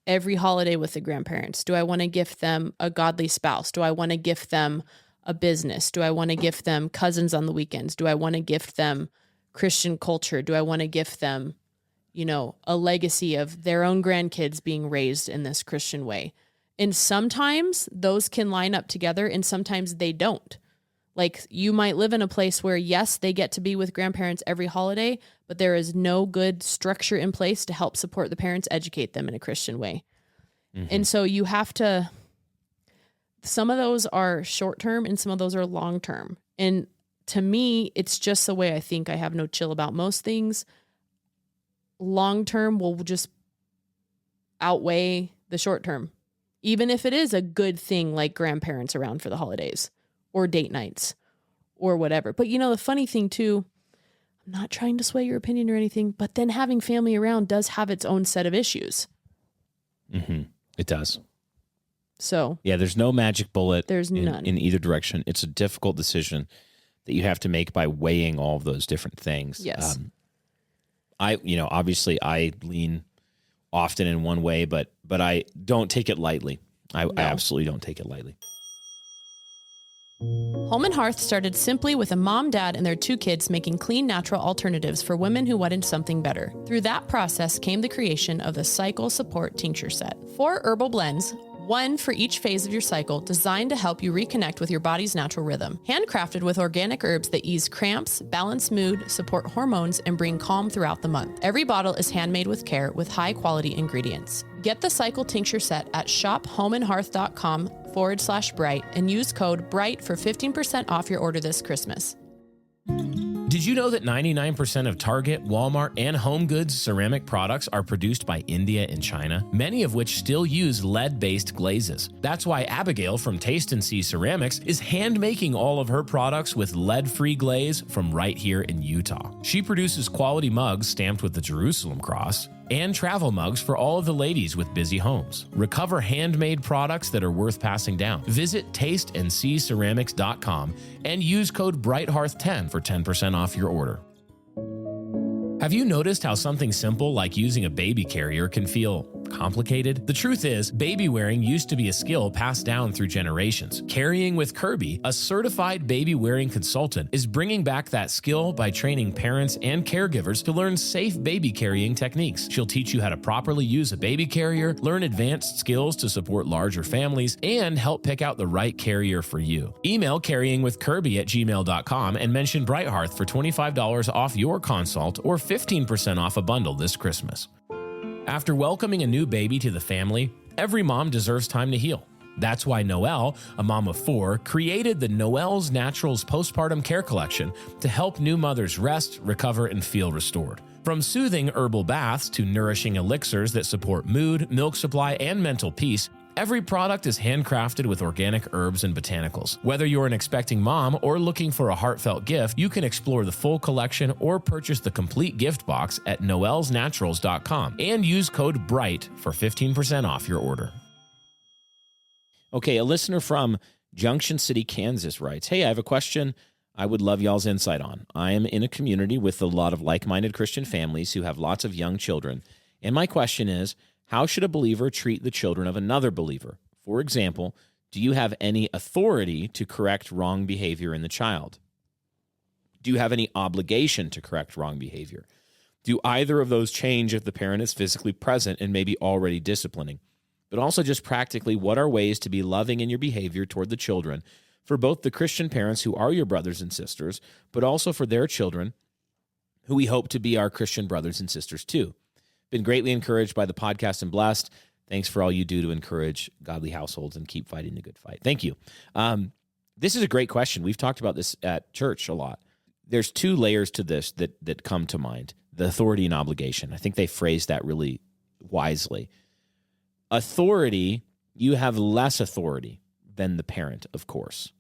every holiday with the grandparents? Do I want to gift them a godly spouse? Do I want to gift them a business? Do I want to gift them cousins on the weekends? Do I want to gift them Christian culture? Do I want to gift them, a legacy of their own grandkids being raised in this Christian way? And sometimes those can line up together and sometimes they don't. Like you might live in a place where, yes, they get to be with grandparents every holiday, but there is no good structure in place to help support the parents, educate them in a Christian way. And so you have to, some of those are short-term and some of those are long-term. And to me, it's just the way I think. I have no chill about most things. Long-term will just outweigh the short-term, even if it is a good thing like grandparents around for the holidays or date nights or whatever. But the funny thing too, I'm not trying to sway your opinion or anything, but then having family around does have its own set of issues. It does. So yeah, there's no magic bullet. There's none in either direction. It's a difficult decision that you have to make by weighing all of those different things. Yes. Obviously I lean often in one way, but I don't take it lightly. I absolutely don't take it lightly. Home and Hearth started simply with a mom, dad, and their 2 kids making clean, natural alternatives for women who wanted something better. Through that process came the creation of the Cycle Support Tincture Set. 4 herbal blends, 1 for each phase of your cycle, designed to help you reconnect with your body's natural rhythm. Handcrafted with organic herbs that ease cramps, balance mood, support hormones, and bring calm throughout the month. Every bottle is handmade with care with high-quality ingredients. Get the Cycle Tincture Set at shophomeandhearth.com/bright and use code BRIGHT for 15% off your order this Christmas. Did you know that 99% of Target, Walmart, and Home Goods ceramic products are produced by India and China, many of which still use lead-based glazes? That's why Abigail from Taste and See Ceramics is hand-making all of her products with lead-free glaze from right here in Utah. She produces quality mugs stamped with the Jerusalem cross and travel mugs for all of the ladies with busy homes. Recover handmade products that are worth passing down. Visit tasteandseeceramics.com and use code BRIGHTHEARTH10 for 10% off your order. Have you noticed how something simple like using a baby carrier can feel complicated? The truth is, baby wearing used to be a skill passed down through generations. Carrying with Kirby, a certified baby wearing consultant, is bringing back that skill by training parents and caregivers to learn safe baby carrying techniques. She'll teach you how to properly use a baby carrier, learn advanced skills to support larger families, and help pick out the right carrier for you. Email carryingwithkirby@gmail.com and mention Bright Hearth for $25 off your consult or 15% off a bundle this Christmas. After welcoming a new baby to the family, every mom deserves time to heal. That's why Noelle, a mom of 4, created the Noelle's Naturals Postpartum Care Collection to help new mothers rest, recover, and feel restored. From soothing herbal baths to nourishing elixirs that support mood, milk supply, and mental peace, every product is handcrafted with organic herbs and botanicals. Whether you're an expecting mom or looking for a heartfelt gift, you can explore the full collection or purchase the complete gift box at noelsnaturals.com and use code BRIGHT for 15% off your order. Okay, a listener from Junction City, Kansas writes, "Hey, I have a question I would love y'all's insight on. I am in a community with a lot of like-minded Christian families who have lots of young children. And my question is, how should a believer treat the children of another believer? For example, do you have any authority to correct wrong behavior in the child? Do you have any obligation to correct wrong behavior? Do either of those change if the parent is physically present and maybe already disciplining? But also just practically, what are ways to be loving in your behavior toward the children for both the Christian parents who are your brothers and sisters, but also for their children who we hope to be our Christian brothers and sisters too? Been greatly encouraged by the podcast and blessed. Thanks for all you do to encourage godly households and keep fighting the good fight." Thank you. This is a great question. We've talked about this at church a lot. There's 2 layers to this that come to mind: the authority and obligation. I think they phrased that really wisely. Authority, you have less authority than the parent, of course.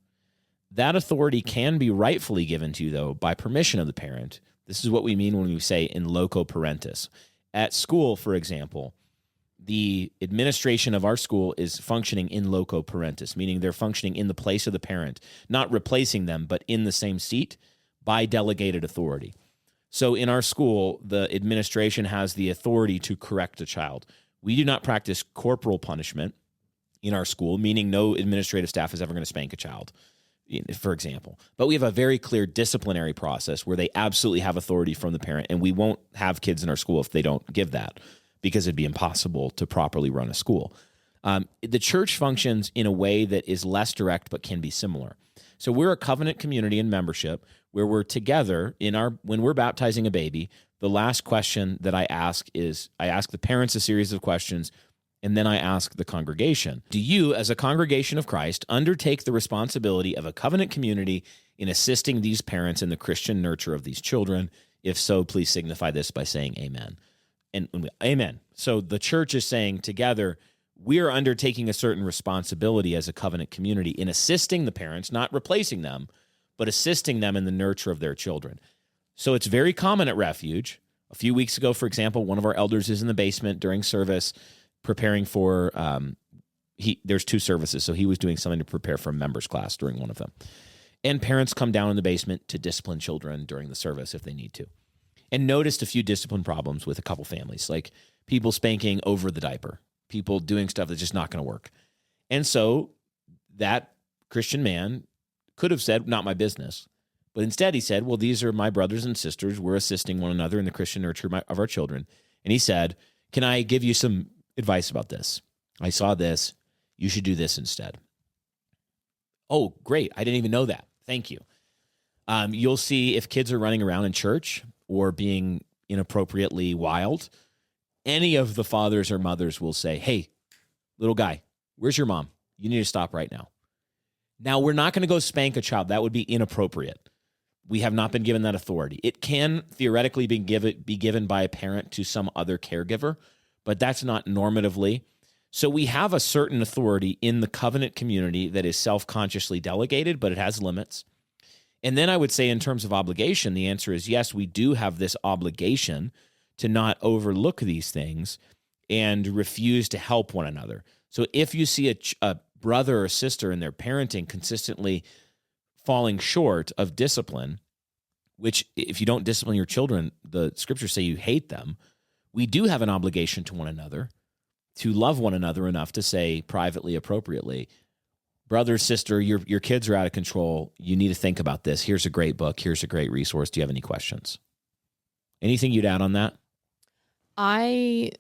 That authority can be rightfully given to you, though, by permission of the parent. This is what we mean when we say in loco parentis. At school, for example, the administration of our school is functioning in loco parentis, meaning they're functioning in the place of the parent, not replacing them, but in the same seat by delegated authority. So in our school, the administration has the authority to correct a child. We do not practice corporal punishment in our school, meaning no administrative staff is ever going to spank a child, for example. But we have a very clear disciplinary process where they absolutely have authority from the parent, and we won't have kids in our school if they don't give that, because it'd be impossible to properly run a school. The church functions in a way that is less direct but can be similar. So we're a covenant community in membership where we're together when we're baptizing a baby. The last question that I ask is, I ask the parents a series of questions, and then I ask the congregation, do you, as a congregation of Christ, undertake the responsibility of a covenant community in assisting these parents in the Christian nurture of these children? If so, please signify this by saying amen. And amen. So the church is saying together, we are undertaking a certain responsibility as a covenant community in assisting the parents, not replacing them, but assisting them in the nurture of their children. So it's very common at Refuge. A few weeks ago, for example, one of our elders is in the basement during service preparing for, there's 2 services, so he was doing something to prepare for a members class during one of them. And parents come down in the basement to discipline children during the service if they need to. And noticed a few discipline problems with a couple families, like people spanking over the diaper, people doing stuff that's just not going to work. And so that Christian man could have said, not my business. But instead he said, well, these are my brothers and sisters. We're assisting one another in the Christian nurture of our children. And he said, can I give you some advice about this? I saw this. You should do this instead. Oh, great. I didn't even know that. Thank you. You'll see if kids are running around in church or being inappropriately wild, any of the fathers or mothers will say, hey, little guy, where's your mom? You need to stop right now. Now, we're not going to go spank a child. That would be inappropriate. We have not been given that authority. It can theoretically be given by a parent to some other caregiver, but that's not normatively. So we have a certain authority in the covenant community that is self-consciously delegated, but it has limits. And then I would say in terms of obligation, the answer is yes, we do have this obligation to not overlook these things and refuse to help one another. So if you see a brother or sister in their parenting consistently falling short of discipline, which if you don't discipline your children, the scriptures say you hate them, we do have an obligation to one another to love one another enough to say privately, appropriately, brother, sister, your kids are out of control. You need to think about this. Here's a great book. Here's a great resource. Do you have any questions? Anything you'd add on that? I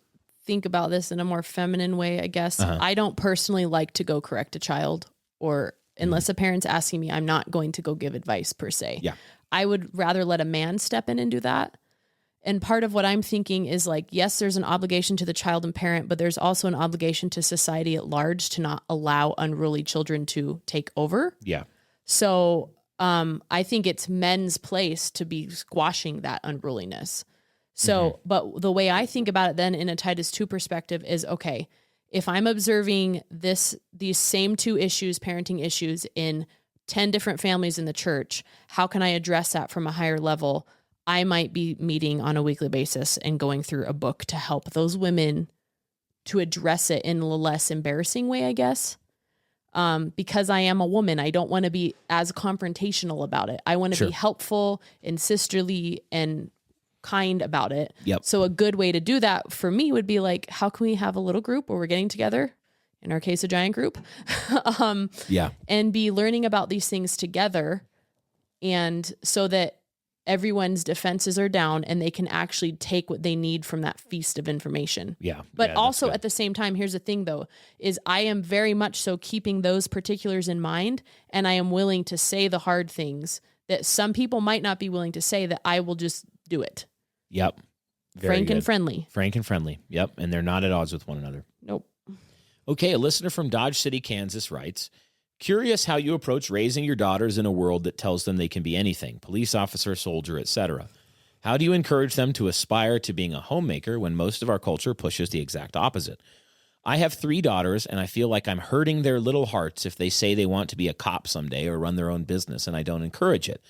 think about this in a more feminine way, I guess. I don't personally like to go correct a child, or unless a parent's asking me, I'm not going to go give advice per se. Yeah. I would rather let a man step in and do that. And part of what I'm thinking is like, yes, there's an obligation to the child and parent, but there's also an obligation to society at large to not allow unruly children to take over. Yeah. So I think it's men's place to be squashing that unruliness. So, but the way I think about it then in a Titus 2 perspective is, okay, if I'm observing these same two issues, parenting issues in 10 different families in the church, how can I address that from a higher level? I might be meeting on a weekly basis and going through a book to help those women to address it in a less embarrassing way, I guess. Because I am a woman, I don't want to be as confrontational about it. I want to be helpful and sisterly and kind about it. Yep. So a good way to do that for me would be like, how can we have a little group where we're getting together? In our case, a giant group. And be learning about these things together. And so that everyone's defenses are down and they can actually take what they need from that feast of information. Yeah. But also at the same time, here's the thing though, is I am very much so keeping those particulars in mind, and I am willing to say the hard things that some people might not be willing to say, that I will just do it. Yep. Frank and friendly. Frank and friendly. Yep. And they're not at odds with one another. Nope. Okay. A listener from Dodge City, Kansas writes, curious how you approach raising your daughters in a world that tells them they can be anything, police officer, soldier, etc. How do you encourage them to aspire to being a homemaker when most of our culture pushes the exact opposite? I have 3 daughters, and I feel like I'm hurting their little hearts if they say they want to be a cop someday or run their own business, and I don't encourage it.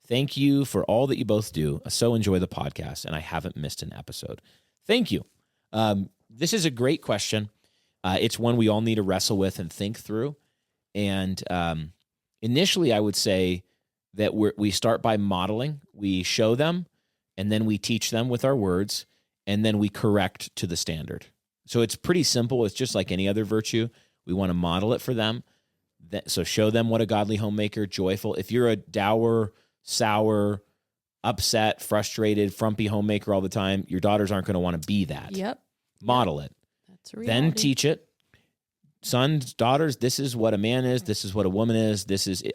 Thank you for all that you both do. I so enjoy the podcast, and I haven't missed an episode. Thank you. This is a great question. It's one we all need to wrestle with and think through. And initially, I would say that we start by modeling. We show them, and then we teach them with our words, and then we correct to the standard. So it's pretty simple. It's just like any other virtue. We want to model it for them. So show them what a godly homemaker, joyful. If you're a dour, sour, upset, frustrated, frumpy homemaker all the time, your daughters aren't going to want to be that. Yep. Model it. That's a reality. Then teach it. Sons, daughters, this is what a man is. This is what a woman is.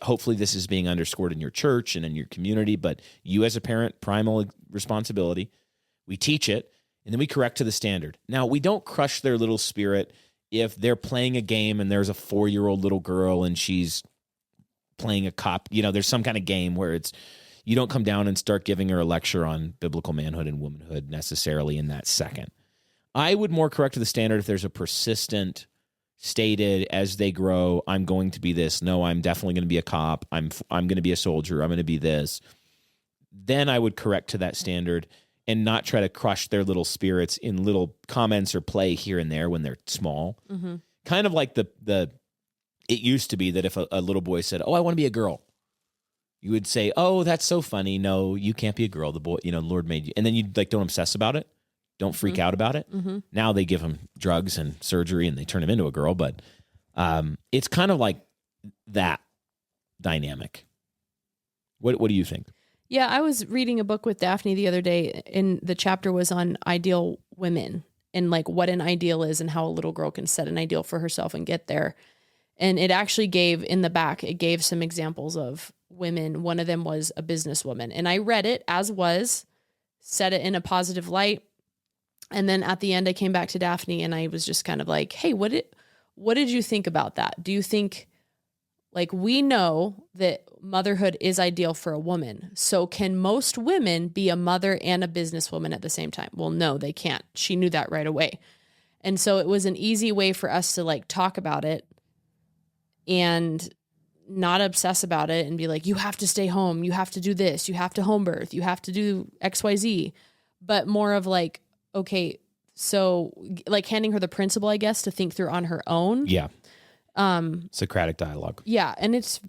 Hopefully this is being underscored in your church and in your community, but you as a parent, primal responsibility. We teach it, and then we correct to the standard. Now, we don't crush their little spirit if they're playing a game and there's a 4-year-old little girl and she's playing a cop. There's some kind of game where you don't come down and start giving her a lecture on biblical manhood and womanhood necessarily in that second. I would more correct to the standard if there's a persistent stated as they grow, I'm going to be this. No, I'm definitely going to be a cop. I'm going to be a soldier. I'm going to be this. Then I would correct to that standard and not try to crush their little spirits in little comments or play here and there when they're small. Mm-hmm. Kind of like it used to be that if a little boy said, "Oh, I want to be a girl," you would say, "Oh, that's so funny. No, you can't be a girl. The boy, the Lord made you." And then you don't obsess about it. Don't freak out about it. Mm-hmm. Now they give them drugs and surgery and they turn him into a girl. But it's kind of like that dynamic. What do you think? Yeah, I was reading a book with Daphne the other day, and the chapter was on ideal women and like what an ideal is and how a little girl can set an ideal for herself and get there. And it actually gave some examples of women. One of them was a businesswoman. And I read it as was, set it in a positive light. And then at the end, I came back to Daphne and I was just kind of like, hey, what did you think about that? Do you think, like, we know that motherhood is ideal for a woman. So can most women be a mother and a businesswoman at the same time? Well, no, they can't. She knew that right away. And so it was an easy way for us to like talk about it and not obsess about it and be like, you have to stay home. You have to do this. You have to home birth. You have to do XYZ. But more of like, okay, so like handing her the principle, I guess, to think through on her own. Yeah. Socratic dialogue. Yeah. And it's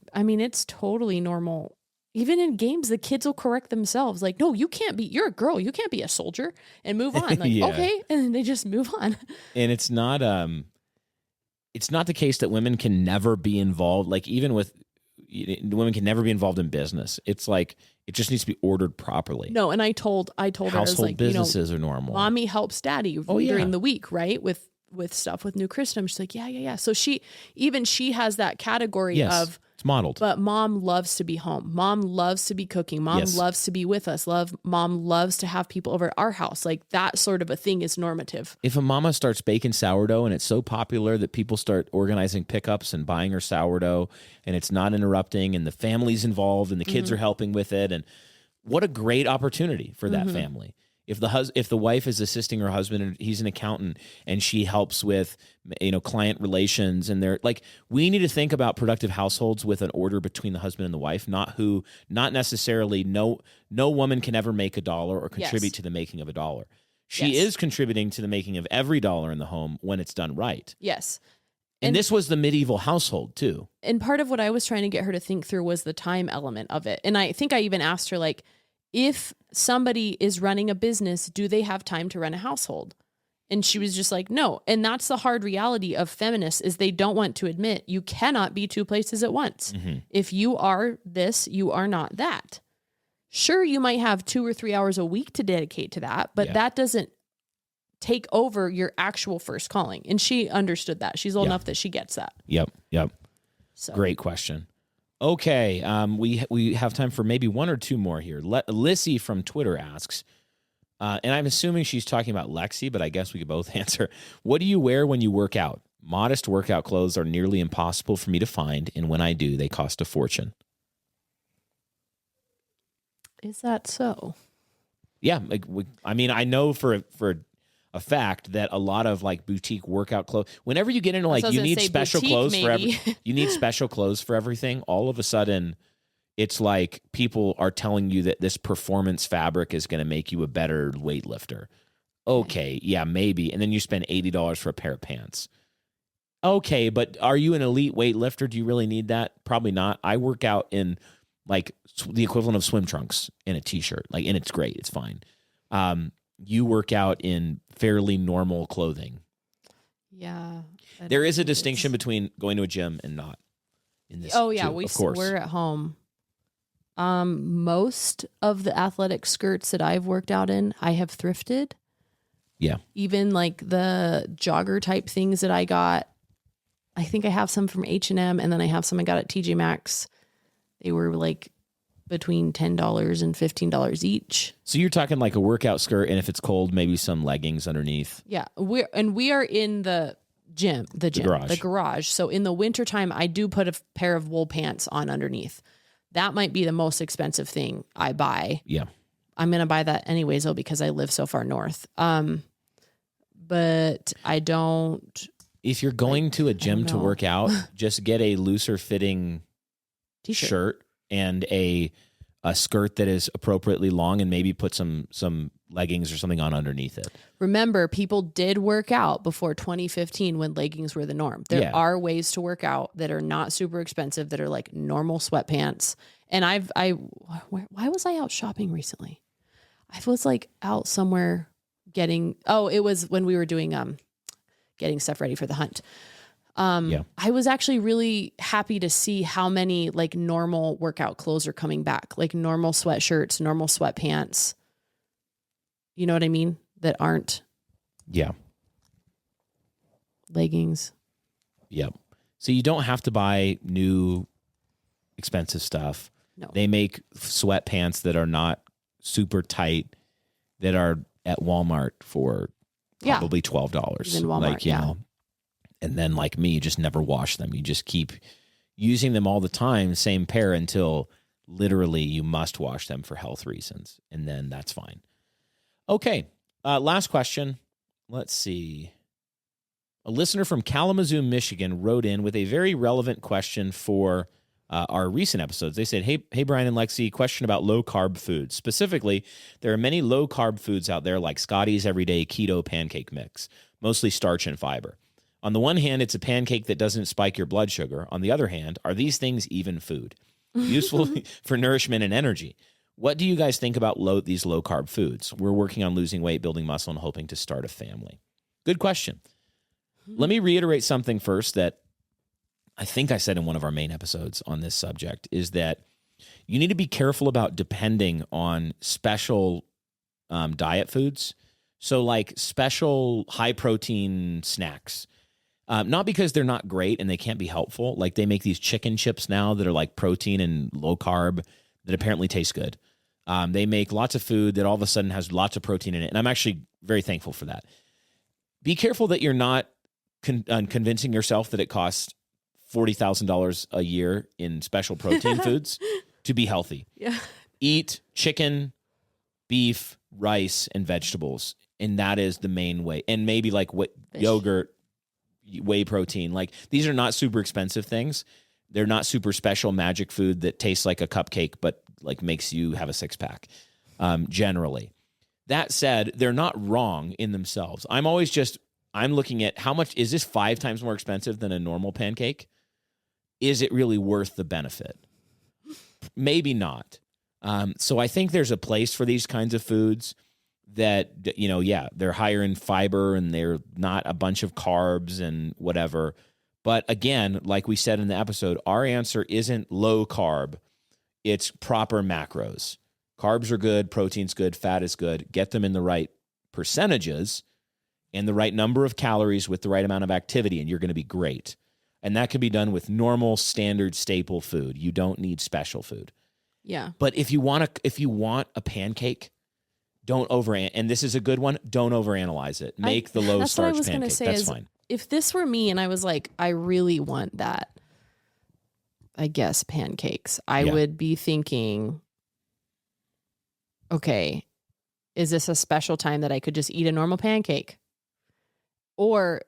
totally normal. Even in games, the kids will correct themselves. Like, no, you're a girl. You can't be a soldier, and move on. Like, okay. And then they just move on. And it's not the case that women can never be involved. Like, even with women can never be involved in business. It's like, it just needs to be ordered properly. No. And I told her, I was household like, businesses are normal. Mommy helps daddy during the week, right? With stuff with new Christmas. She's like, yeah. So she has that category of, it's modeled. But mom loves to be home. Mom loves to be cooking. Mom loves to be with us. Mom loves to have people over at our house. Like, that sort of a thing is normative. If a mama starts baking sourdough and it's so popular that people start organizing pickups and buying her sourdough, and it's not interrupting, and the family's involved and the kids are helping with it, and what a great opportunity for that family. If the wife is assisting her husband and he's an accountant and she helps with, client relations, and they're like, we need to think about productive households with an order between the husband and the wife, not necessarily no woman can ever make $1 or contribute to the making of $1. She is contributing to the making of every dollar in the home when it's done right. Yes. And this was the medieval household too. And part of what I was trying to get her to think through was the time element of it. And I think I even asked her, like, if somebody is running a business, do they have time to run a household? And she was just like, no. And that's the hard reality of feminists, is they don't want to admit you cannot be two places at once. If you are this, you are not that. Sure, you might have 2 or 3 hours a week to dedicate to that, but that doesn't take over your actual first calling. And she understood that. She's old enough that she gets that. Yep. So. Great question. Okay, we have time for maybe one or two more here. Lissy from Twitter asks, and I'm assuming she's talking about Lexy, but I guess we could both answer. What do you wear when you work out? Modest workout clothes are nearly impossible for me to find, and when I do, they cost a fortune. Is that so? Yeah, I know for a fact that a lot of like boutique workout clothes, whenever you get into like you need special clothes you need special clothes for everything, all of a sudden it's like people are telling you that this performance fabric is going to make you a better weightlifter. Okay, yeah, maybe. And then you spend $80 for a pair of pants. Okay, but are you an elite weightlifter? Do you really need that? Probably not. I work out in like the equivalent of swim trunks and a t-shirt, like, and it's great. It's fine. You work out in fairly normal clothing. Yeah. There is a distinction between going to a gym and not in this. Oh, yeah. Too, of course. We're at home. Most of the athletic skirts that I've worked out in, I have thrifted. Yeah. Even like the jogger type things that I got, I think I have some from H&M, and then I have some I got at TJ Maxx. They were like between $10 and $15 each. So you're talking like a workout skirt, and if it's cold, maybe some leggings underneath. Yeah, we are in the garage. So in the wintertime, I do put a pair of wool pants on underneath. That might be the most expensive thing I buy. Yeah, I'm gonna buy that anyways though, because I live so far north. But I don't. If you're going to a gym to work out, just get a looser fitting T-shirt. Shirt and a skirt that is appropriately long, and maybe put some leggings or something on underneath it. Remember, people did work out before 2015 when leggings were the norm. There are ways to work out that are not super expensive, that are like normal sweatpants. And why was I out shopping recently? I was like out somewhere it was when we were doing getting stuff ready for the hunt. I was actually really happy to see how many like normal workout clothes are coming back, like normal sweatshirts, normal sweatpants. You know what I mean? That aren't leggings. Yep. So you don't have to buy new expensive stuff. No. They make sweatpants that are not super tight, that are at Walmart for probably $12. Even Walmart, like, you know. And then like me, you just never wash them. You just keep using them all the time, same pair, until literally you must wash them for health reasons. And then that's fine. Okay. Last question. Let's see. A listener from Kalamazoo, Michigan wrote in with a very relevant question for our recent episodes. They said, hey, Brian and Lexy, question about low-carb foods. Specifically, there are many low-carb foods out there like Scotty's Everyday Keto Pancake Mix, mostly starch and fiber. On the one hand, it's a pancake that doesn't spike your blood sugar. On the other hand, are these things even food? useful for nourishment and energy. What do you guys think about these low-carb foods? We're working on losing weight, building muscle, and hoping to start a family. Good question. Let me reiterate something first that I think I said in one of our main episodes on this subject, is that you need to be careful about depending on special diet foods. So like special high-protein snacks. Not because they're not great and they can't be helpful. Like they make these chicken chips now that are like protein and low-carb that apparently taste good. They make lots of food that all of a sudden has lots of protein in it, and I'm actually very thankful for that. Be careful that you're not convincing yourself that it costs $40,000 a year in special protein foods to be healthy. Yeah. Eat chicken, beef, rice, and vegetables, and that is the main way. And maybe like yogurt, whey protein. Like these are not super expensive things. They're not super special magic food that tastes like a cupcake, but like makes you have a six-pack, generally. That said, they're not wrong in themselves. I'm looking at how much, is this 5 times more expensive than a normal pancake? Is it really worth the benefit? Maybe not. So I think there's a place for these kinds of foods that, they're higher in fiber and they're not a bunch of carbs and whatever. But again, like we said in the episode, our answer isn't low carb. It's proper macros. Carbs are good, protein's good, fat is good. Get them in the right percentages and the right number of calories with the right amount of activity, and you're going to be great. And that can be done with normal, standard, staple food. You don't need special food. Yeah. But if you want a pancake, don't and this is a good one, don't overanalyze it. Make the low starch pancake. That's fine. If this were me and I was like, I really want that, I guess, pancakes, I would be thinking, okay, is this a special time that I could just eat a normal pancake? Or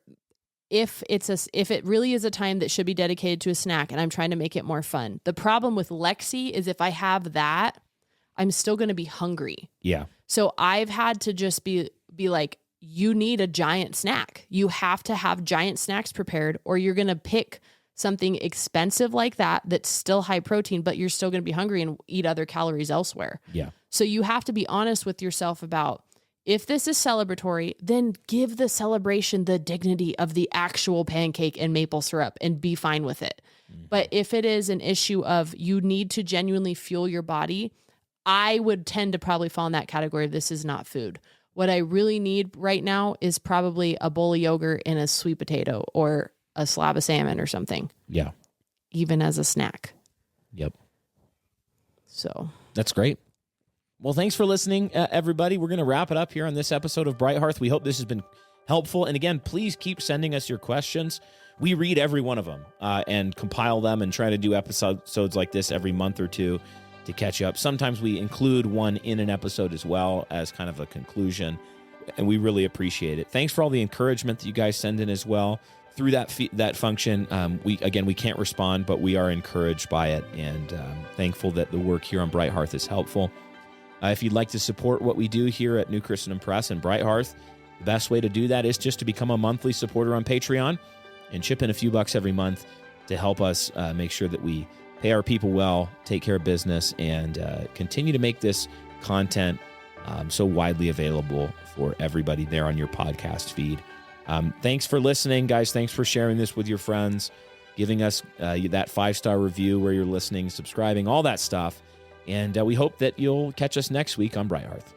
if it really is a time that should be dedicated to a snack and I'm trying to make it more fun. The problem with Lexy is if I have that, I'm still going to be hungry. Yeah. So I've had to just be like, you need a giant snack. You have to have giant snacks prepared, or you're going to pick something expensive like that that's still high protein, but you're still going to be hungry and eat other calories elsewhere. Yeah. So you have to be honest with yourself about, if this is celebratory, then give the celebration the dignity of the actual pancake and maple syrup and be fine with it. Mm-hmm. But if it is an issue of you need to genuinely fuel your body, I would tend to probably fall in that category. This is not food. What I really need right now is probably a bowl of yogurt and a sweet potato or a slab of salmon or something. Yeah. Even as a snack. Yep. So. That's great. Well, thanks for listening, everybody. We're going to wrap it up here on this episode of Bright Hearth. We hope this has been helpful. And again, please keep sending us your questions. We read every one of them and compile them and try to do episodes like this every month or two to catch up. Sometimes we include one in an episode as well as kind of a conclusion, and we really appreciate it. Thanks for all the encouragement that you guys send in as well through that function. We can't respond, but we are encouraged by it, and thankful that the work here on Bright Hearth is helpful. If you'd like to support what we do here at New Christendom Press and Bright Hearth, the best way to do that is just to become a monthly supporter on Patreon and chip in a few bucks every month to help us make sure that we pay our people well, take care of business, and continue to make this content so widely available for everybody there on your podcast feed. Thanks for listening, guys. Thanks for sharing this with your friends, giving us that 5-star review where you're listening, subscribing, all that stuff. And we hope that you'll catch us next week on Bright Hearth.